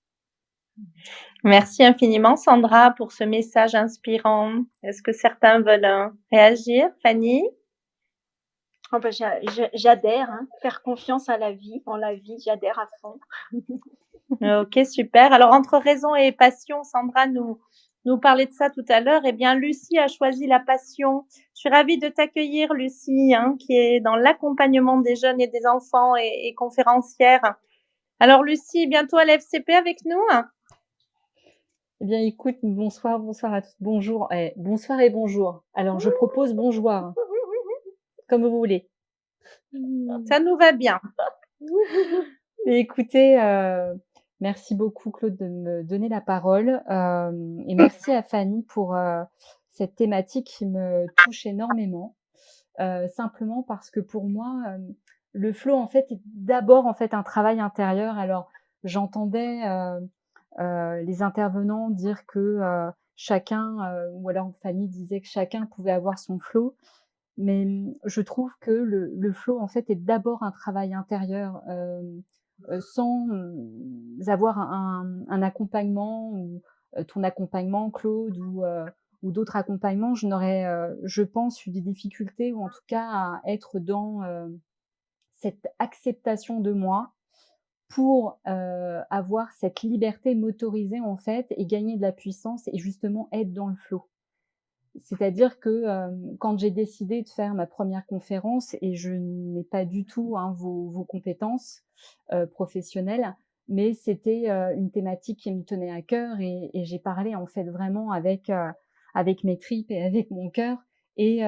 Merci infiniment, Sandra, pour ce message inspirant. Est-ce que certains veulent réagir? Fanny? Oh bah, j'adhère, hein. Faire confiance en la vie, j'adhère à fond. Ok, super. Alors, entre raison et passion, Sandra nous parlait de ça tout à l'heure. Eh bien, Lucie a choisi la passion. Je suis ravie de t'accueillir, Lucie, qui est dans l'accompagnement des jeunes et des enfants et conférencière. Alors, Lucie, bientôt à l'FCP avec nous? Eh bien, écoute, bonsoir à tous. Bonjour, bonsoir et bonjour. Alors, je propose bonjour, comme vous voulez. Ça nous va bien. Et écoutez, merci beaucoup, Claude, de me donner la parole. Et merci à Fanny pour cette thématique qui me touche énormément. Simplement parce que pour moi, le flow, en fait, est d'abord en fait un travail intérieur. Alors, j'entendais les intervenants dire que chacun, ou alors Fanny disait que chacun pouvait avoir son flow. Mais je trouve que le flow, en fait, est d'abord un travail intérieur, sans avoir un accompagnement ou ton accompagnement, Claude, ou d'autres accompagnements, je n'aurais, je pense, eu des difficultés ou en tout cas à être dans cette acceptation de moi pour avoir cette liberté motorisée, en fait, et gagner de la puissance et justement être dans le flow. C'est-à-dire que quand j'ai décidé de faire ma première conférence, et je n'ai pas du tout vos compétences professionnelles, mais c'était une thématique qui me tenait à cœur et j'ai parlé en fait vraiment avec mes tripes et avec mon cœur et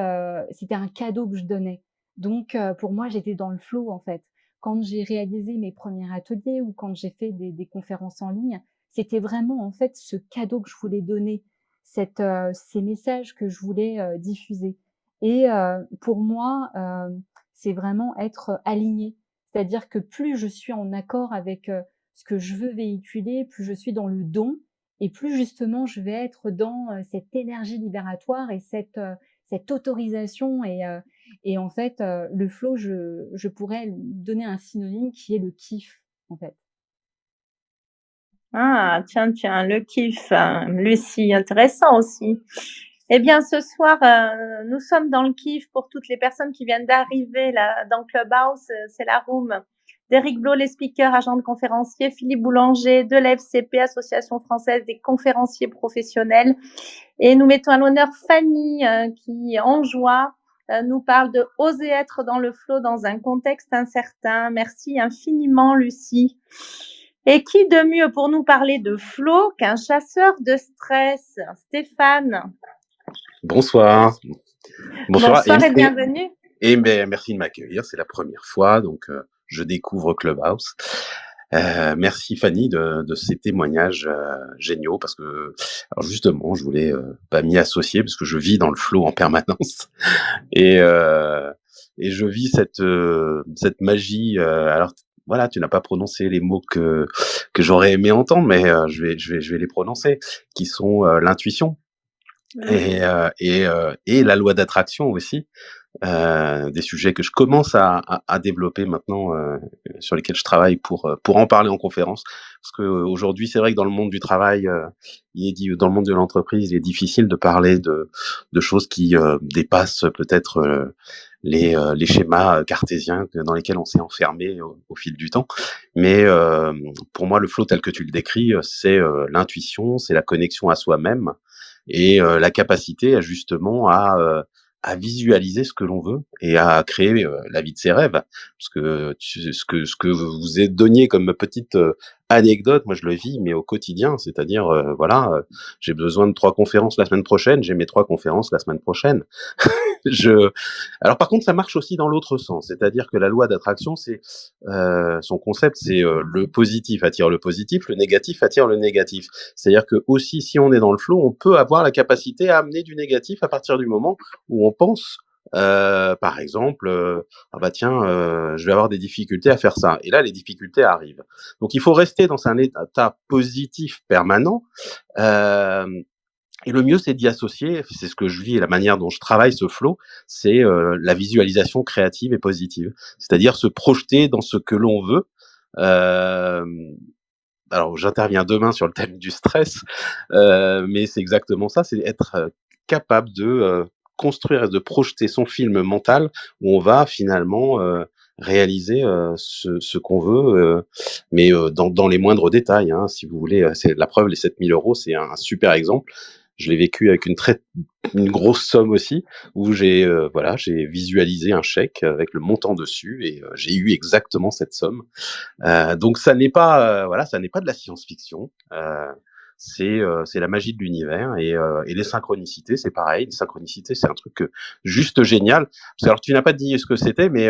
c'était un cadeau que je donnais. Donc pour moi, j'étais dans le flow en fait. Quand j'ai réalisé mes premiers ateliers ou quand j'ai fait des conférences en ligne, c'était vraiment en fait ce cadeau que je voulais donner, ces messages que je voulais diffuser. Et pour moi, c'est vraiment être alignée. C'est-à-dire que plus je suis en accord avec ce que je veux véhiculer, plus je suis dans le don et plus justement je vais être dans cette énergie libératoire et cette autorisation et en fait le flow, je pourrais donner un synonyme qui est le kiff en fait. Ah, tiens, le kiff, Lucie, intéressant aussi. Eh bien, ce soir, nous sommes dans le kiff pour toutes les personnes qui viennent d'arriver là dans Clubhouse. C'est la room d'Éric Blot, les speakers, agents de conférenciers, Philippe Boulanger de la FCP, Association française des conférenciers professionnels. Et nous mettons à l'honneur Fanny qui, en joie, nous parle de oser être dans le flow dans un contexte incertain. Merci infiniment, Lucie. Et qui de mieux pour nous parler de flow qu'un chasseur de stress? Stéphane. Bonsoir. Bonsoir et bienvenue. Et merci de m'accueillir, c'est la première fois, donc je découvre Clubhouse. Merci Fanny de ces témoignages géniaux, parce que alors justement, je voulais pas m'y associer parce que je vis dans le flow en permanence et je vis cette magie. Alors voilà, tu n'as pas prononcé les mots que j'aurais aimé entendre, mais je vais les prononcer, qui sont l'intuition et la loi d'attraction aussi. des sujets que je commence à développer maintenant, sur lesquels je travaille pour en parler en conférence. Parce qu'aujourd'hui, c'est vrai que dans le monde du travail, dans le monde de l'entreprise, il est difficile de parler de choses qui dépassent peut-être les schémas cartésiens dans lesquels on s'est enfermé au fil du temps. Mais pour moi, le flow tel que tu le décris, c'est l'intuition, c'est la connexion à soi-même et la capacité justement à visualiser ce que l'on veut et à créer la vie de ses rêves. Parce que ce que vous êtes donné comme petite anecdote, moi je le vis, mais au quotidien. C'est-à-dire, voilà, j'ai besoin de 3 conférences la semaine prochaine, j'ai mes 3 conférences la semaine prochaine. Je Alors par contre, ça marche aussi dans l'autre sens. C'est-à-dire que la loi d'attraction, son concept, c'est le positif attire le positif, le négatif attire le négatif. C'est-à-dire que aussi, si on est dans le flow, on peut avoir la capacité à amener du négatif à partir du moment où on pense, par exemple, ah bah tiens, je vais avoir des difficultés à faire ça. Et là, les difficultés arrivent. Donc il faut rester dans un état positif permanent. Et le mieux, c'est d'y associer, c'est ce que je vis et la manière dont je travaille ce flow, c'est la visualisation créative et positive. C'est-à-dire se projeter dans ce que l'on veut. Hem, alors j'interviens demain sur le thème du stress, mais c'est exactement ça, c'est être capable de construire et de projeter son film mental où on va finalement réaliser ce qu'on veut, mais dans les moindres détails, hein, si vous voulez. C'est la preuve, les 7 000 €, c'est un super exemple. Je l'ai vécu avec une grosse somme aussi, où voilà, j'ai visualisé un chèque avec le montant dessus et j'ai eu exactement cette somme. Donc ça n'est pas, voilà, ça n'est pas de la science-fiction. C'est la magie de l'univers et les synchronicités, c'est pareil. Les synchronicités, c'est un truc juste génial. Parce que alors tu n'as pas dit ce que c'était, mais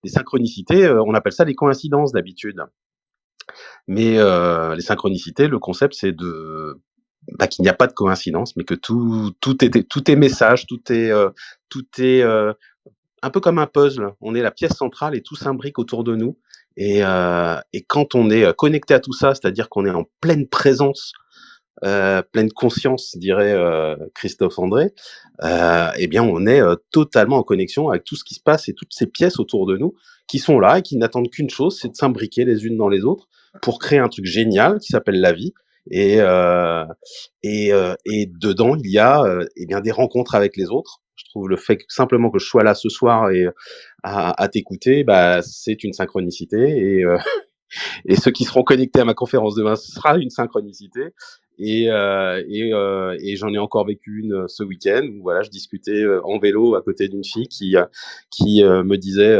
les synchronicités, on appelle ça les coïncidences d'habitude. Mais les synchronicités, le concept, c'est qu'il n'y a pas de coïncidence, mais que tout est message, tout est un peu comme un puzzle. On est la pièce centrale et tout s'imbrique autour de nous. Et quand on est connecté à tout ça, c'est-à-dire qu'on est en pleine présence, pleine conscience, dirait Christophe André, eh bien, on est totalement en connexion avec tout ce qui se passe et toutes ces pièces autour de nous qui sont là et qui n'attendent qu'une chose, c'est de s'imbriquer les unes dans les autres pour créer un truc génial qui s'appelle la vie. Et dedans, il y a eh bien des rencontres avec les autres. Je trouve le fait que simplement que je sois là ce soir et à t'écouter, bah, c'est une synchronicité et ceux qui seront connectés à ma conférence demain, ce sera une synchronicité. Et j'en ai encore vécu une ce week-end où voilà, je discutais en vélo à côté d'une fille qui me disait,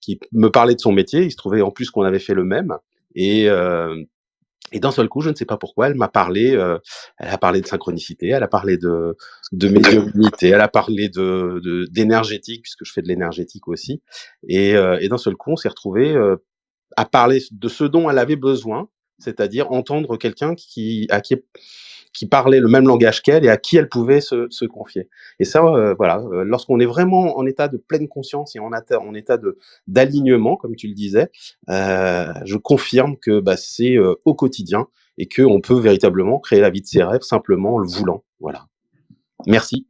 qui me parlait de son métier. Il se trouvait en plus qu'on avait fait le même. Et d'un seul coup, je ne sais pas pourquoi, elle a parlé de synchronicité, elle a parlé de médiumnité, elle a parlé d'énergétique puisque je fais de l'énergétique aussi. Et d'un seul coup, on s'est retrouvés à parler de ce dont elle avait besoin, c'est-à-dire entendre quelqu'un qui parlait le même langage qu'elle et à qui elle pouvait se confier. Et ça, voilà, lorsqu'on est vraiment en état de pleine conscience et en état d'alignement, comme tu le disais, je confirme que bah, c'est au quotidien et qu'on peut véritablement créer la vie de ses rêves simplement en le voulant. Voilà. Merci.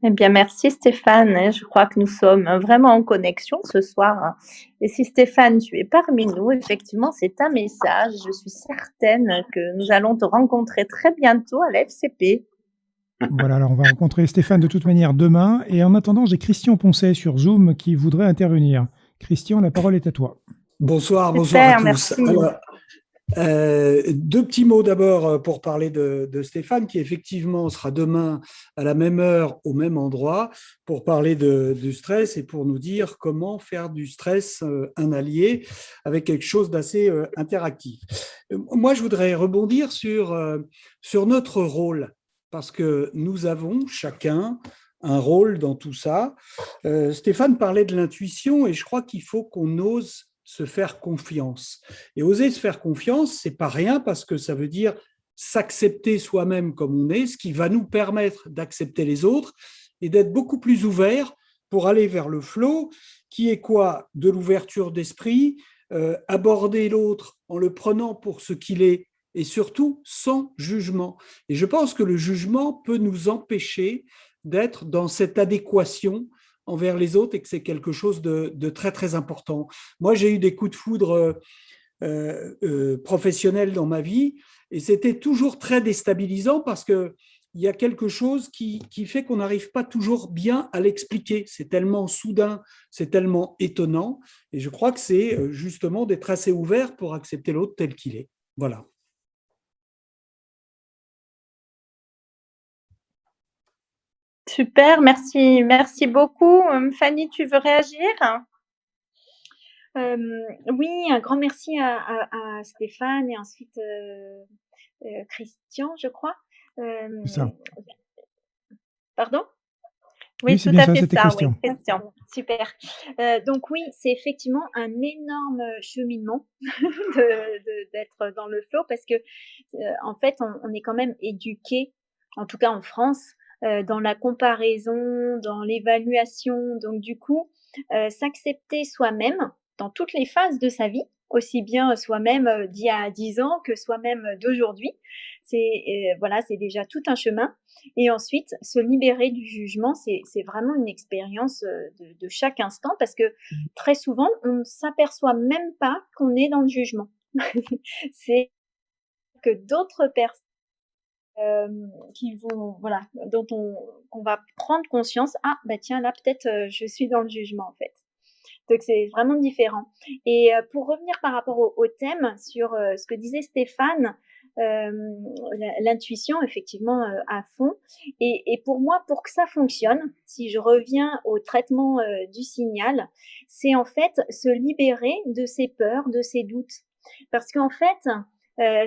Eh bien, merci Stéphane. Je crois que nous sommes vraiment en connexion ce soir. Et si Stéphane, tu es parmi nous, effectivement, c'est un message. Je suis certaine que nous allons te rencontrer très bientôt à la FCP. Voilà, alors on va rencontrer Stéphane de toute manière demain. Et en attendant, j'ai Christian Poncet sur Zoom qui voudrait intervenir. Christian, la parole est à toi. Bonsoir, Super, bonsoir à tous. merci. Alors, deux petits mots d'abord pour parler de Stéphane, qui effectivement sera demain à la même heure, au même endroit, pour parler du stress et pour nous dire comment faire du stress un allié avec quelque chose d'assez interactif. Moi, je voudrais rebondir sur notre rôle, parce que nous avons chacun un rôle dans tout ça. Stéphane parlait de l'intuition et je crois qu'il faut qu'on ose se faire confiance. Et oser se faire confiance, c'est pas rien parce que ça veut dire s'accepter soi-même comme on est, ce qui va nous permettre d'accepter les autres et d'être beaucoup plus ouverts pour aller vers le flow, qui est quoi? De l'ouverture d'esprit, aborder l'autre en le prenant pour ce qu'il est et surtout sans jugement. Et je pense que le jugement peut nous empêcher d'être dans cette adéquation envers les autres et que c'est quelque chose de très, très important. Moi, j'ai eu des coups de foudre professionnels dans ma vie et c'était toujours très déstabilisant parce qu'il y a quelque chose qui fait qu'on n'arrive pas toujours bien à l'expliquer. C'est tellement soudain, c'est tellement étonnant. Et je crois que c'est justement d'être assez ouvert pour accepter l'autre tel qu'il est. Voilà. Super, merci beaucoup. Fanny, tu veux réagir? Oui, un grand merci à Stéphane et ensuite Christian, je crois. C'est ça. Pardon? Oui, Oui, c'est tout bien à ça, fait c'était ça, oui, Christian. Bon, super. Donc oui, c'est effectivement un énorme cheminement d'être dans le flow parce que en fait, on est quand même éduqué, en tout cas en France, dans la comparaison, dans l'évaluation. Donc du coup, s'accepter soi-même dans toutes les phases de sa vie, aussi bien soi-même d'il y a 10 ans que soi-même d'aujourd'hui. Voilà, c'est déjà tout un chemin. Et ensuite, se libérer du jugement, c'est vraiment une expérience de chaque instant parce que très souvent, on ne s'aperçoit même pas qu'on est dans le jugement. C'est que d'autres personnes qui vont, voilà, qu'on va prendre conscience, ah bah tiens là peut-être je suis dans le jugement en fait. Donc c'est vraiment différent. Et pour revenir par rapport au thème sur ce que disait Stéphane, l'intuition effectivement à fond. Et pour moi, pour que ça fonctionne, si je reviens au traitement du signal, c'est en fait se libérer de ses peurs, de ses doutes. Parce qu'en fait,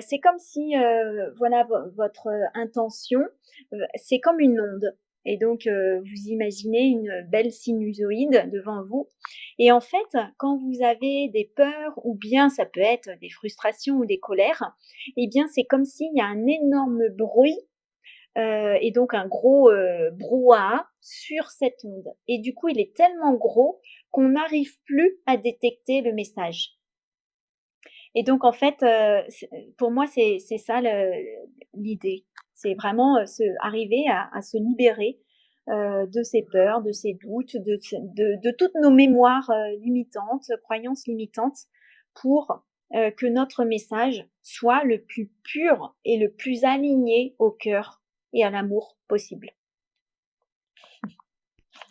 c'est comme si voilà votre intention, c'est comme une onde. Et donc, vous imaginez une belle sinusoïde devant vous. Et en fait, quand vous avez des peurs ou bien ça peut être des frustrations ou des colères, eh bien, c'est comme s'il y a un énorme bruit et donc un gros brouhaha sur cette onde. Et du coup, il est tellement gros qu'on n'arrive plus à détecter le message. Et donc, en fait, pour moi, c'est ça l'idée. C'est vraiment arriver à se libérer de ses peurs, de ses doutes, de toutes nos mémoires limitantes, croyances limitantes, pour que notre message soit le plus pur et le plus aligné au cœur et à l'amour possible.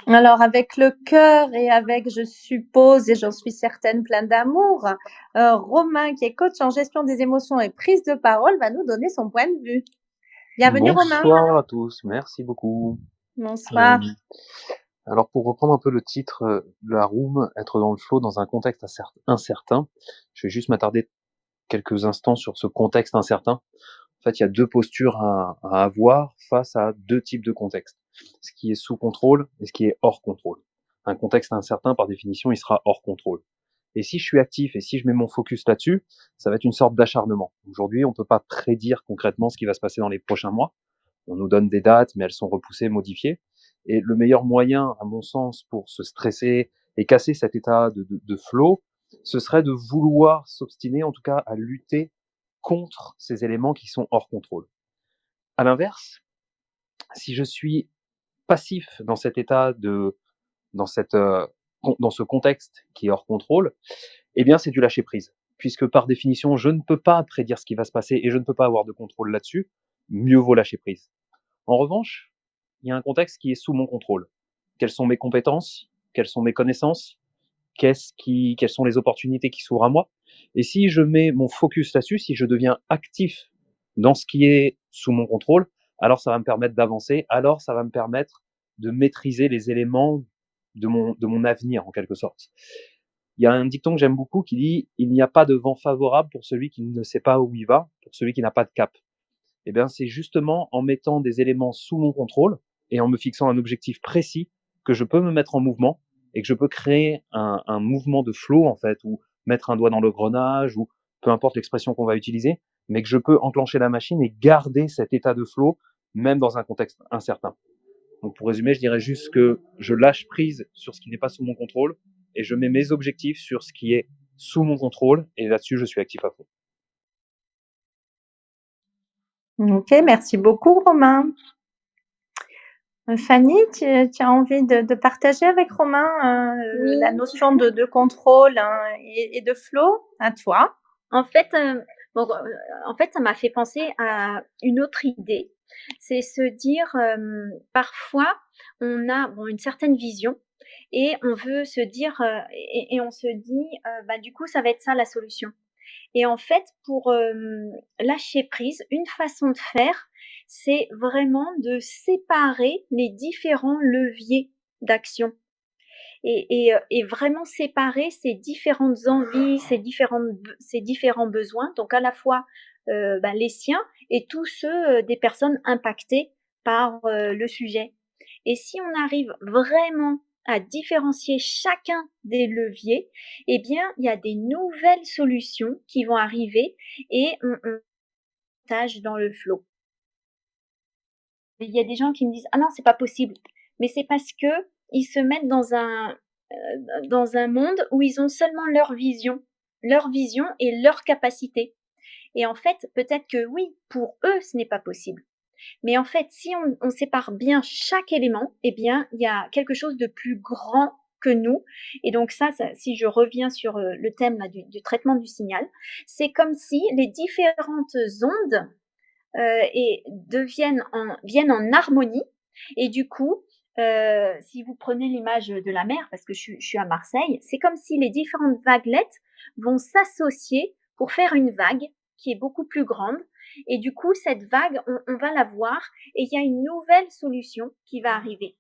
Alors, avec le cœur et avec, je suppose, et j'en suis certaine, plein d'amour, Romain, qui est coach en gestion des émotions et prise de parole, va nous donner son point de vue. Bienvenue, Romain. Bonsoir à tous, merci beaucoup. Bonsoir. Alors pour reprendre un peu le titre de la room, être dans le flow dans un contexte incertain, je vais juste m'attarder quelques instants sur ce contexte incertain. En fait, il y a deux postures à avoir face à deux types de contextes. Ce qui est sous contrôle et ce qui est hors contrôle. Un contexte incertain, par définition, il sera hors contrôle. Et si je suis actif et si je mets mon focus là-dessus, ça va être une sorte d'acharnement. Aujourd'hui, on peut pas prédire concrètement ce qui va se passer dans les prochains mois. On nous donne des dates, mais elles sont repoussées, modifiées. Et le meilleur moyen, à mon sens, pour se stresser et casser cet état de flow, ce serait de vouloir s'obstiner, en tout cas, à lutter contre ces éléments qui sont hors contrôle. À l'inverse, si je suis passif dans cet état dans ce contexte qui est hors contrôle, eh bien, c'est du lâcher prise. Puisque par définition, je ne peux pas prédire ce qui va se passer et je ne peux pas avoir de contrôle là-dessus, mieux vaut lâcher prise. En revanche, il y a un contexte qui est sous mon contrôle. Quelles sont mes compétences? Quelles sont mes connaissances? Quelles sont les opportunités qui s'ouvrent à moi? Et si je mets mon focus là-dessus, si je deviens actif dans ce qui est sous mon contrôle, alors ça va me permettre d'avancer, alors ça va me permettre de maîtriser les éléments de mon avenir, en quelque sorte. Il y a un dicton que j'aime beaucoup qui dit: il n'y a pas de vent favorable pour celui qui ne sait pas où il va, pour celui qui n'a pas de cap. Eh bien, c'est justement en mettant des éléments sous mon contrôle et en me fixant un objectif précis que je peux me mettre en mouvement et que je peux créer un mouvement de flow, en fait, ou mettre un doigt dans le grenage, ou peu importe l'expression qu'on va utiliser, mais que je peux enclencher la machine et garder cet état de flow, même dans un contexte incertain. Donc, pour résumer, je dirais juste que je lâche prise sur ce qui n'est pas sous mon contrôle et je mets mes objectifs sur ce qui est sous mon contrôle, et là-dessus, je suis actif à fond. Ok, merci beaucoup, Romain. Fanny, tu as envie de partager avec Romain la Oui. notion de contrôle et de flow? À toi. En fait, en fait, ça m'a fait penser à une autre idée. C'est se dire, parfois, on a, bon, une certaine vision et on veut se dire, et on se dit, bah, du coup, ça va être ça la solution. Et en fait, pour, lâcher prise, une façon de faire, c'est vraiment de séparer les différents leviers d'action et vraiment séparer ces différentes envies, ces différents besoins, donc à la fois, bah, les siens et tous ceux, des personnes impactées par, le sujet. Et si on arrive vraiment à différencier chacun des leviers, eh bien, il y a des nouvelles solutions qui vont arriver et on partage dans le flow. Il y a des gens qui me disent: «Ah non, c'est pas possible», mais c'est parce qu'ils se mettent dans un monde où ils ont seulement leur vision et leur capacité. Et en fait, peut-être que oui, pour eux, ce n'est pas possible. Mais en fait, si on sépare bien chaque élément, eh bien, il y a quelque chose de plus grand que nous. Et donc ça, si je reviens sur le thème là, du traitement du signal, c'est comme si les différentes ondes et viennent en harmonie. Et du coup, si vous prenez l'image de la mer, parce que je suis à Marseille, c'est comme si les différentes vaguelettes vont s'associer pour faire une vague qui est beaucoup plus grande. Et du coup, cette vague, on va la voir et il y a une nouvelle solution qui va arriver.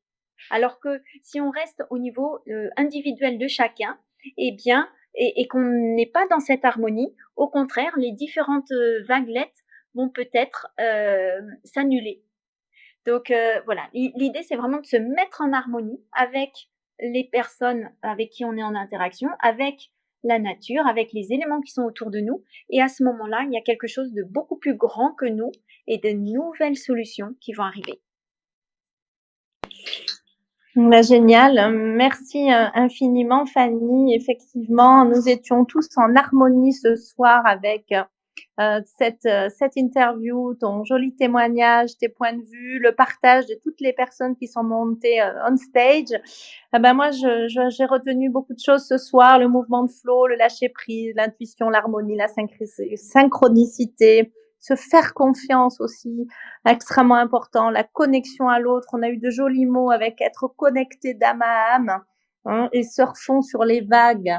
Alors que si on reste au niveau individuel de chacun, eh bien, et qu'on n'est pas dans cette harmonie, au contraire, les différentes vaguelettes vont peut-être s'annuler. Donc voilà, l'idée c'est vraiment de se mettre en harmonie avec les personnes avec qui on est en interaction, avec la nature, avec les éléments qui sont autour de nous. Et à ce moment-là, il y a quelque chose de beaucoup plus grand que nous et de nouvelles solutions qui vont arriver. Bah, génial. Merci infiniment, Fanny. Effectivement, nous étions tous en harmonie ce soir avec cette interview, ton joli témoignage, tes points de vue, le partage de toutes les personnes qui sont montées on stage. Ben moi, j'ai retenu beaucoup de choses ce soir, le mouvement de flow, le lâcher prise, l'intuition, l'harmonie, la synchronicité, se faire confiance aussi, extrêmement important, la connexion à l'autre. On a eu de jolis mots avec être connecté d'âme à âme. Hein, et surfons sur les vagues.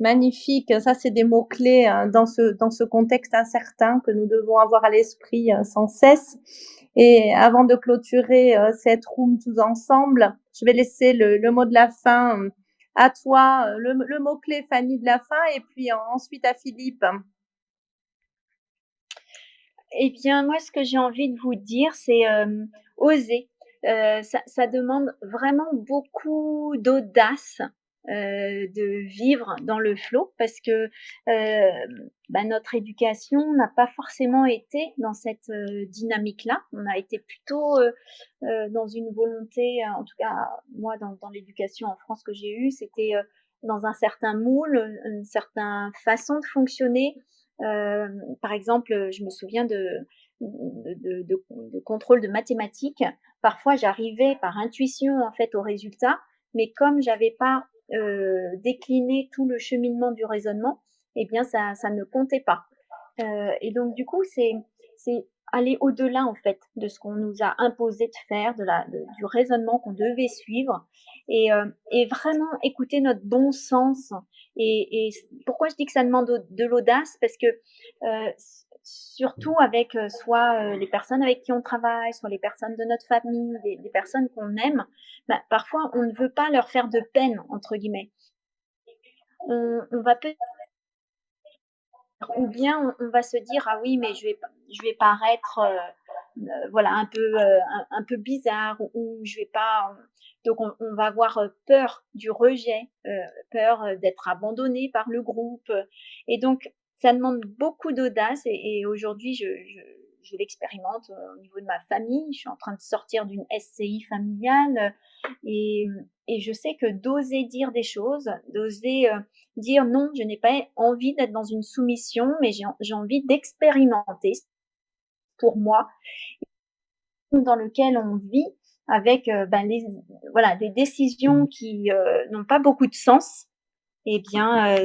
Magnifique. Ça, c'est des mots-clés hein, dans ce contexte incertain que nous devons avoir à l'esprit sans cesse. Et avant de clôturer cette room tous ensemble, je vais laisser le mot de la fin à toi, le mot-clé, Fanny, de la fin, et puis ensuite à Philippe. Eh bien, moi, ce que j'ai envie de vous dire, c'est oser. Ça demande vraiment beaucoup d'audace de vivre dans le flow parce que bah, notre éducation n'a pas forcément été dans cette dynamique-là. On a été plutôt dans une volonté, en tout cas moi dans l'éducation en France que j'ai eue, c'était dans un certain moule, une certaine façon de fonctionner. Par exemple, je me souviens de contrôle de mathématiques. Parfois, j'arrivais par intuition en fait au résultat, mais comme j'avais pas décliné tout le cheminement du raisonnement, eh bien ça ne comptait pas. Et donc du coup, c'est aller au-delà en fait de ce qu'on nous a imposé de faire, du raisonnement qu'on devait suivre, et vraiment écouter notre bon sens. Et pourquoi je dis que ça demande de l'audace? Parce que surtout avec soit les personnes avec qui on travaille, soit les personnes de notre famille, les personnes qu'on aime, bah, parfois on ne veut pas leur faire de peine entre guillemets. On va peut-être ou bien on va se dire: «Ah oui, mais je vais paraître, voilà un peu bizarre ou je vais pas» donc on va avoir, peur du rejet, peur, d'être abandonné par le groupe, et donc ça demande beaucoup d'audace et aujourd'hui je l'expérimente, au niveau de ma famille. Je suis en train de sortir d'une SCI familiale, et je sais que d'oser dire des choses, d'oser, dire: «Non, je n'ai pas envie d'être dans une soumission, mais j'ai envie d'expérimenter pour moi», dans lequel on vit, avec voilà, des décisions qui n'ont pas beaucoup de sens, eh bien,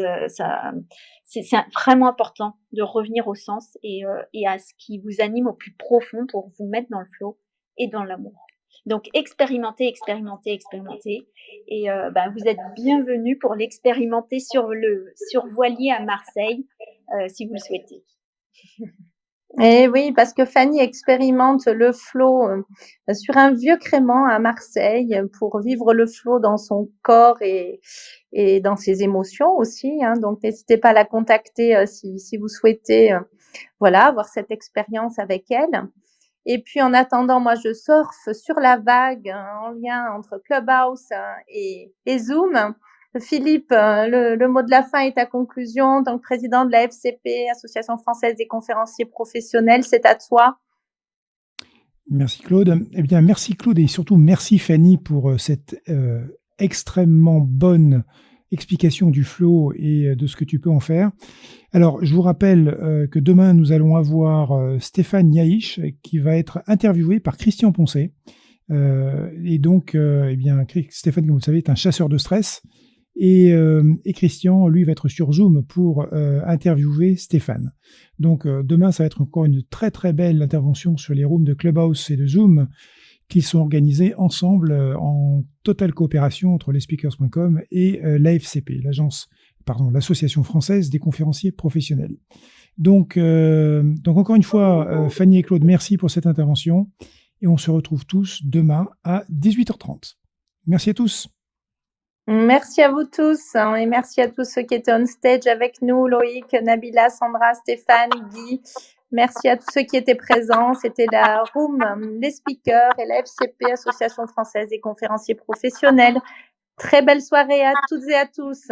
c'est vraiment important de revenir au sens et à ce qui vous anime au plus profond pour vous mettre dans le flow et dans l'amour. Donc, expérimentez, expérimentez, expérimentez. Et vous êtes bienvenus pour l'expérimenter sur Voilier à Marseille, si vous le souhaitez. Et oui, parce que Fanny expérimente le flow sur un vieux crément à Marseille pour vivre le flow dans son corps et dans ses émotions aussi. Donc, n'hésitez pas à la contacter si vous souhaitez avoir cette expérience avec elle. Et puis, en attendant, moi, je surfe sur la vague en lien entre Clubhouse et Zoom. Philippe, le mot de la fin et ta conclusion, en tant que président de la FCP, Association française des conférenciers professionnels, c'est à toi. Merci Claude. Eh bien, merci Claude et surtout merci Fanny pour cette extrêmement bonne explication du flow et de ce que tu peux en faire. Alors, je vous rappelle que demain, nous allons avoir Stéphane Yaïch qui va être interviewé par Christian Poncet. Et donc, Stéphane, comme vous le savez, est un chasseur de stress. Et Christian, lui, va être sur Zoom pour interviewer Stéphane. Donc, demain, ça va être encore une très, très belle intervention sur les rooms de Clubhouse et de Zoom qui sont organisés ensemble en totale coopération entre lesspeakers.com et l'AFCP, l'Association française des conférenciers professionnels. Donc encore une fois, Fanny et Claude, merci pour cette intervention. Et on se retrouve tous demain à 18h30. Merci à tous. Merci à vous tous et merci à tous ceux qui étaient on stage avec nous, Loïc, Nabila, Sandra, Stéphane, Guy. Merci à tous ceux qui étaient présents. C'était la room, les speakers et la FCP, Association française des conférenciers professionnels. Très belle soirée à toutes et à tous.